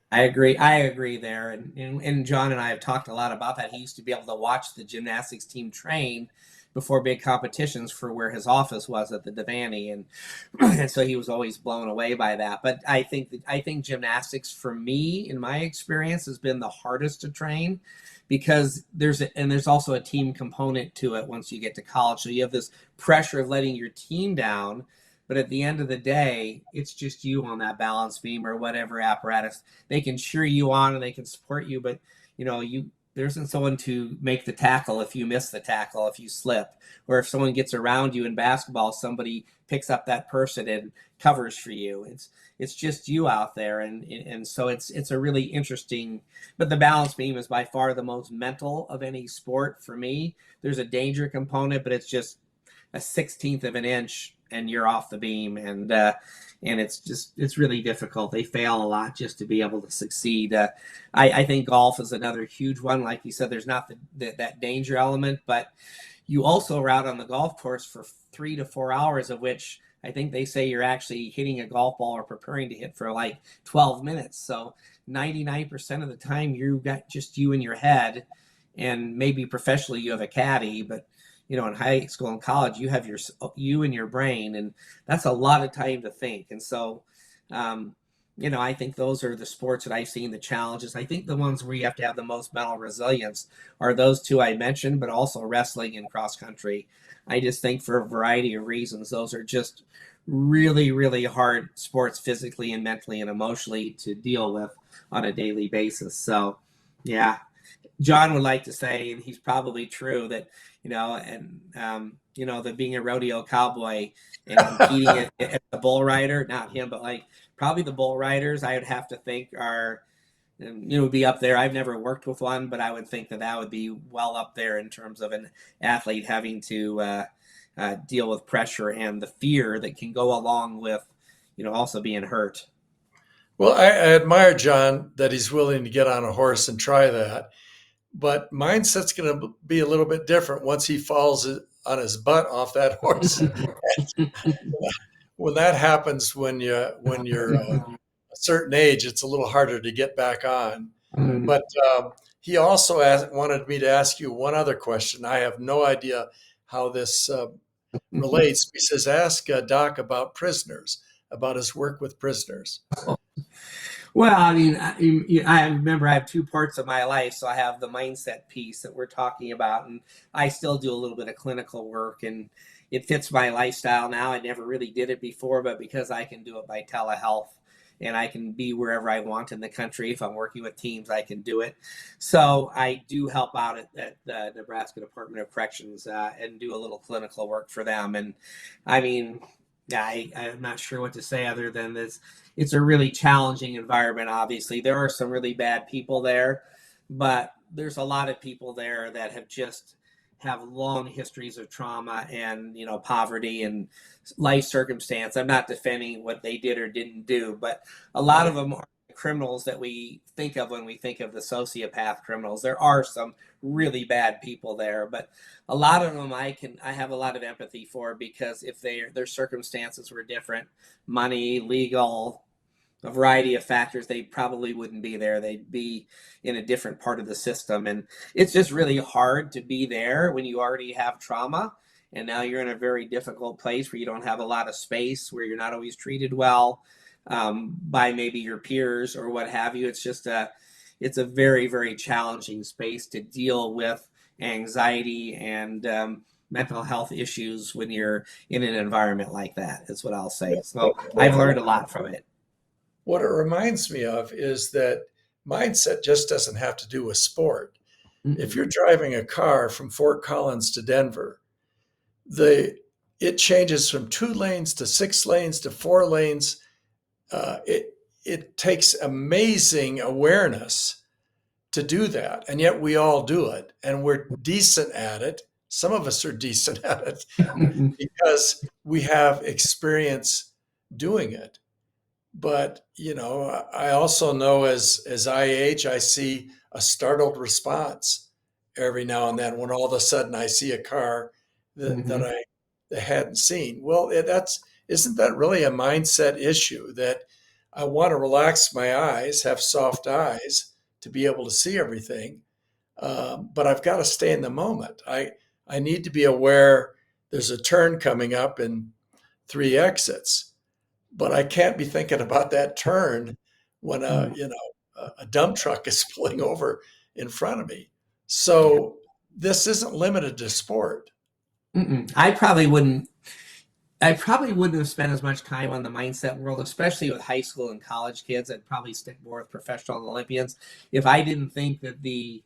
I agree there. And John and I have talked a lot about that. He used to be able to watch the gymnastics team train before big competitions for where his office was at the Devaney. And so he was always blown away by that. But I think gymnastics, for me, in my experience, has been the hardest to train, because there's also a team component to it once you get to college. So you have this pressure of letting your team down, but at the end of the day, it's just you on that balance beam or whatever apparatus. They can cheer you on and they can support you, but there isn't someone to make the tackle if you miss the tackle, if you slip, or if someone gets around you in basketball, somebody picks up that person and covers for you. It's just you out there, and so it's a really interesting. But the balance beam is by far the most mental of any sport for me. There's a danger component, but it's just a 1/16 of an inch and you're off the beam, and it's really difficult. They fail a lot just to be able to succeed. I think golf is another huge one. Like you said, there's not that danger element, but you also are out on the golf course for 3 to 4 hours, of which I think they say you're actually hitting a golf ball or preparing to hit for like 12 minutes. So 99% of the time you got just you in your head, and maybe professionally you have a caddy, but in high school and college, you have you in your brain, and that's a lot of time to think. And so, I think those are the sports that I've seen the challenges. I think the ones where you have to have the most mental resilience are those two I mentioned, but also wrestling and cross country. I just think, for a variety of reasons, those are just really, really hard sports physically and mentally and emotionally to deal with on a daily basis. So, yeah. John would like to say, and he's probably true, that that being a rodeo cowboy and competing as a bull rider, not him, but like probably the bull riders, I would have to think are would be up there. I've never worked with one, but I would think that would be well up there in terms of an athlete having to deal with pressure and the fear that can go along with also being hurt. Well, I admire John that he's willing to get on a horse and try that. But mindset's going to be a little bit different once he falls on his butt off that horse. When that happens, when you're a certain age, it's a little harder to get back on. But he also wanted me to ask you one other question. I have no idea how this relates. He says, ask Doc about prisoners, about his work with prisoners. Well, I remember I have two parts of my life. So I have the mindset piece that we're talking about, and I still do a little bit of clinical work, and it fits my lifestyle now. I never really did it before, but because I can do it by telehealth and I can be wherever I want in the country, if I'm working with teams, I can do it. So I do help out at the Nebraska Department of Corrections and do a little clinical work for them. And I'm not sure what to say other than this. It's a really challenging environment, obviously. There are some really bad people there, but there's a lot of people there that have long histories of trauma and, poverty and life circumstance. I'm not defending what they did or didn't do, but a lot of them are criminals that we think of when we think of the sociopath criminals. There are some really bad people there, but a lot of them I have a lot of empathy for, because if their circumstances were different, money, legal, a variety of factors, they probably wouldn't be there. They'd be in a different part of the system. And it's just really hard to be there when you already have trauma. And now you're in a very difficult place where you don't have a lot of space, where you're not always treated well by maybe your peers or what have you. It's a very, very challenging space to deal with anxiety and mental health issues when you're in an environment like that, is what I'll say. So I've learned a lot from it. What it reminds me of is that mindset just doesn't have to do with sport. Mm-mm. If you're driving a car from Fort Collins to Denver, it changes from 2 lanes to 6 lanes to 4 lanes. It takes amazing awareness to do that, and yet we all do it, and we're decent at it. Some of us are decent at it because we have experience doing it. But, I also know as I age, I see a startled response every now and then when all of a sudden I see a car that I hadn't seen. Well, isn't that really a mindset issue, that I want to relax my eyes, have soft eyes to be able to see everything, but I've got to stay in the moment. I need to be aware there's a turn coming up and 3 exits. But I can't be thinking about that turn when a dump truck is pulling over in front of me. So this isn't limited to sport. I probably wouldn't have spent as much time on the mindset world, especially with high school and college kids. I'd probably stick more with professional Olympians if I didn't think that the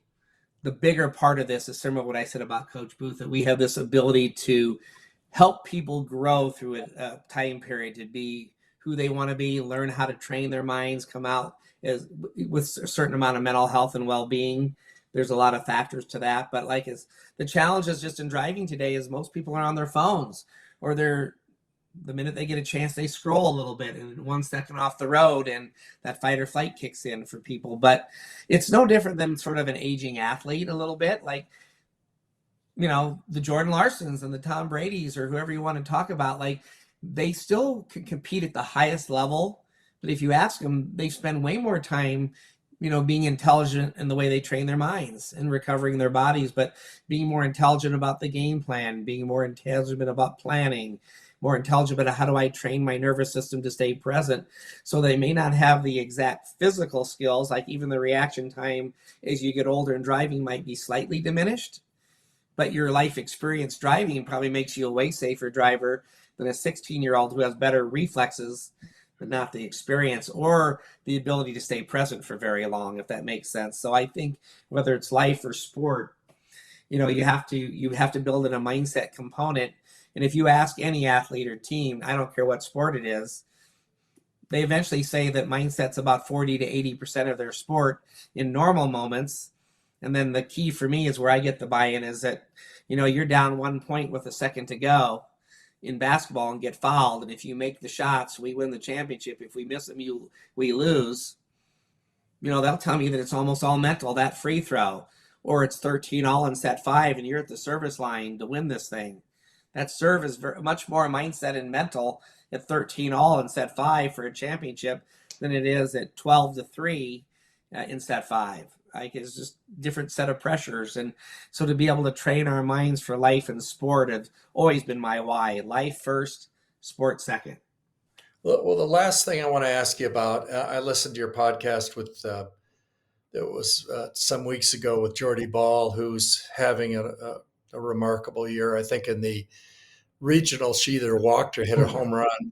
bigger part of this is similar to what I said about Coach Booth, that we have this ability to help people grow through a time period to be who they want to be, learn how to train their minds, come out with a certain amount of mental health and well-being. There's a lot of factors to that, but the challenge is just in driving today is most people are on their phones, or the minute they get a chance, they scroll a little bit and 1 second off the road, and that fight or flight kicks in for people. But it's no different than sort of an aging athlete a little bit. The Jordan Larsons and the Tom Bradys, or whoever you want to talk about, they still can compete at the highest level. But if you ask them, they spend way more time, being intelligent in the way they train their minds and recovering their bodies, but being more intelligent about the game plan, being more intelligent about planning, more intelligent about how do I train my nervous system to stay present. So they may not have the exact physical skills, like even the reaction time as you get older and driving might be slightly diminished, but your life experience driving probably makes you a way safer driver than a 16-year-old who has better reflexes, but not the experience or the ability to stay present for very long, if that makes sense. So I think whether it's life or sport, you have to build in a mindset component. And if you ask any athlete or team, I don't care what sport it is, they eventually say that mindset's about 40 to 80% of their sport in normal moments. And then the key for me is where I get the buy-in is that, you're down 1 point with a second to go in basketball and get fouled. And if you make the shots, we win the championship. If we miss them, we lose. They'll tell me that it's almost all mental, that free throw, or it's 13 all in set 5 and you're at the service line to win this thing. That serve is much more mindset and mental at 13 all in set 5 for a championship than it is at 12-3 in set 5. It's just different set of pressures. And so to be able to train our minds for life and sport has always been my why. Life first, sport second. Well, the last thing I want to ask you about, I listened to your podcast some weeks ago with Jordy Ball, who's having a remarkable year. I think in the regional, she either walked or hit a home run,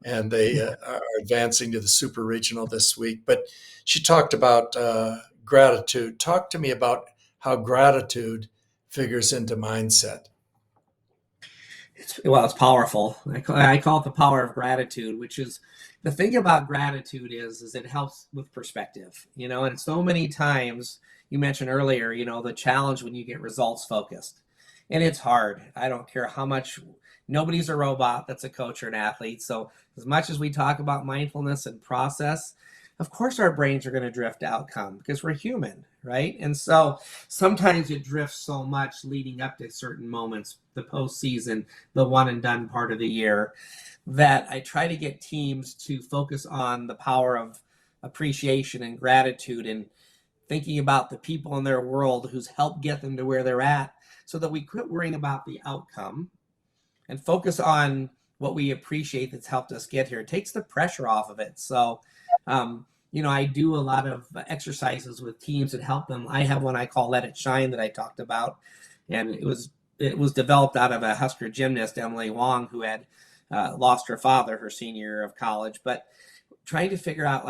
and they are advancing to the super regional this week. But she talked about gratitude. Talk to me about how gratitude figures into mindset. It's powerful. I call it the power of gratitude, which is the thing about gratitude is it helps with perspective, and so many times you mentioned earlier, the challenge when you get results focused, and it's hard. I don't care how much, nobody's a robot that's a coach or an athlete. So as much as we talk about mindfulness and process, of course our brains are going to drift to outcome because we're human, right? And so sometimes it drifts so much leading up to certain moments, the postseason, the one and done part of the year, that I try to get teams to focus on the power of appreciation and gratitude and thinking about the people in their world who's helped get them to where they're at, so that we quit worrying about the outcome and focus on what we appreciate that's helped us get here. It takes the pressure off of it. So, I do a lot of exercises with teams that help them. I have one I call Let It Shine that I talked about. And it was developed out of a Husker gymnast, Emily Wong, who had lost her father her senior year of college. But trying to figure out,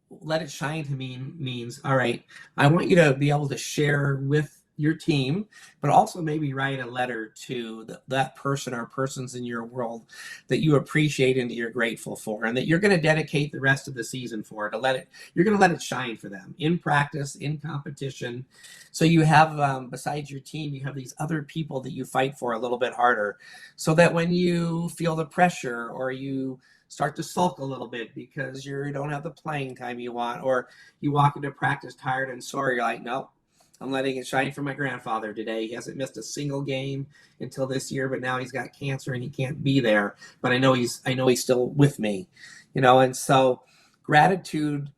let it shine to me means, all right, I want you to be able to share with your team, but also maybe write a letter to that person or persons in your world that you appreciate and that you're grateful for, and that you're going to dedicate the rest of the season for. You're going to let it shine for them in practice, in competition. So you have, besides your team, you have these other people that you fight for a little bit harder, so that when you feel the pressure or you start to sulk a little bit because you don't have the playing time you want, or you walk into practice tired and sore, you're like, nope, I'm letting it shine for my grandfather today. He hasn't missed a single game until this year, but now he's got cancer and he can't be there. But I know he's still with me, and so gratitude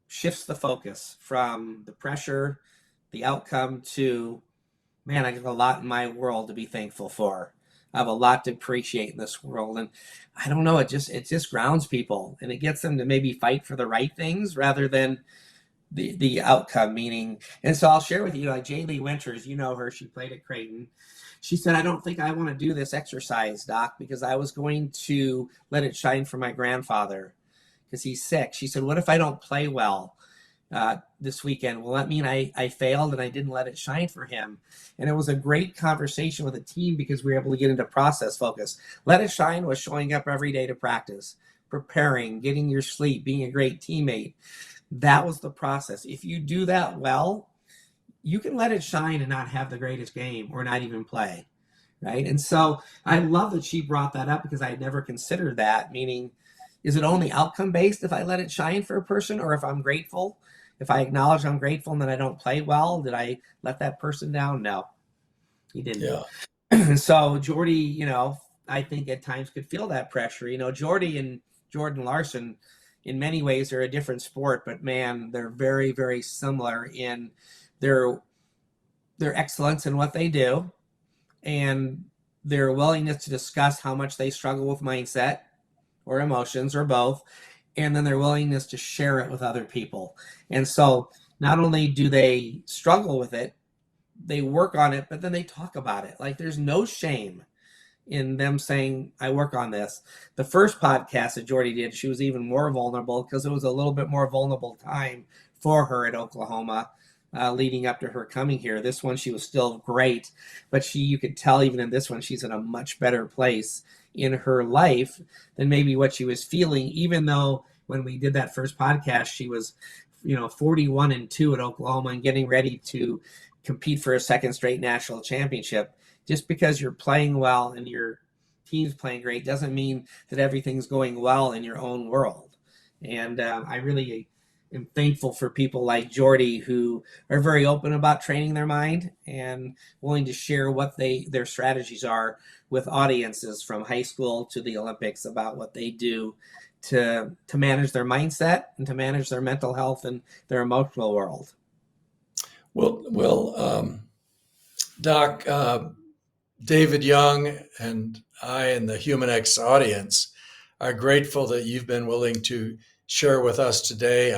shifts the focus from the pressure, the outcome, to, man, I got a lot in my world to be thankful for. I have a lot to appreciate in this world. And I don't know, it just grounds people, and it gets them to maybe fight for the right things rather than the outcome, meaning. And so I'll share with you, like Jay Lee Winters, her, she played at Creighton. She said, I don't think I want to do this exercise, Doc, because I was going to let it shine for my grandfather because he's sick. She said, what if I don't play well this weekend? Will that mean I failed and I didn't let it shine for him? And it was a great conversation with the team because we were able to get into process focus. Let it shine was showing up every day to practice, preparing, getting your sleep, being a great teammate. That was the process. If you do that well, you can let it shine and not have the greatest game or not even play, right? And so I love that she brought that up because I had never considered that, meaning, is it only outcome based if I let it shine for a person, or if I'm grateful? If I acknowledge I'm grateful and then I don't play well, did I let that person down? No, he didn't. Yeah. So Jordy, I think at times could feel that pressure. Jordy and Jordan Larson, in many ways, they're a different sport, but man, they're very, very similar in their excellence in what they do and their willingness to discuss how much they struggle with mindset or emotions or both, and then their willingness to share it with other people. And so not only do they struggle with it, they work on it, but then they talk about it. Like, there's no shame in them saying, I work on this. The first podcast that Jordy did, she was even more vulnerable because it was a little bit more vulnerable time for her at Oklahoma leading up to her coming here. This one, she was still great, but you could tell even in this one, she's in a much better place in her life than maybe what she was feeling, even though when we did that first podcast, she was, 41-2 at Oklahoma and getting ready to compete for a second straight national championship. Just because you're playing well and your team's playing great doesn't mean that everything's going well in your own world. And I really am thankful for people like Jordy who are very open about training their mind and willing to share what their strategies are with audiences from high school to the Olympics about what they do to manage their mindset and to manage their mental health and their emotional world. Well, Doc, David Young and I and the HumanX audience are grateful that you've been willing to share with us today.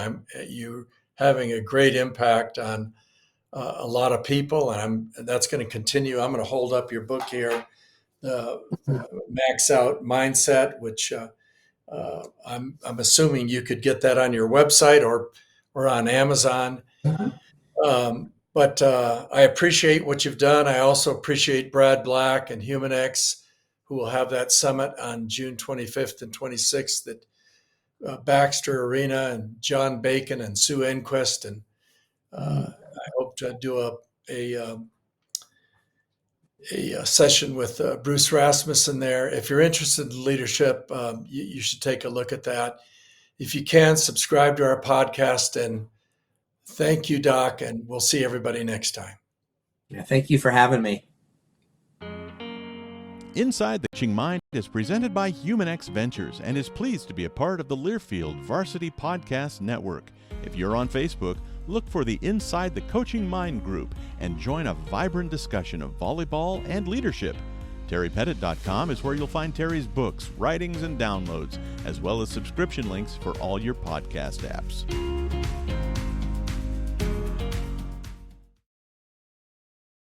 You're having a great impact on a lot of people, and that's going to continue. I'm going to hold up your book here, MAXOUT Mindset, which I'm assuming you could get that on your website or on Amazon. But I appreciate what you've done. I also appreciate Brad Black and HumanX, who will have that summit on June 25th and 26th at Baxter Arena, and John Bacon and Sue Enquist. And I hope to do a session with Bruce Rasmussen there. If you're interested in leadership, you should take a look at that. if you can, subscribe to our podcast. And thank you, Doc, and we'll see everybody next time. Yeah, thank you for having me. Inside the Coaching Mind is presented by HumanX Ventures and is pleased to be a part of the Learfield Varsity Podcast Network. If you're on Facebook, look for the Inside the Coaching Mind group and join a vibrant discussion of volleyball and leadership. TerryPettit.com is where you'll find Terry's books, writings, and downloads, as well as subscription links for all your podcast apps.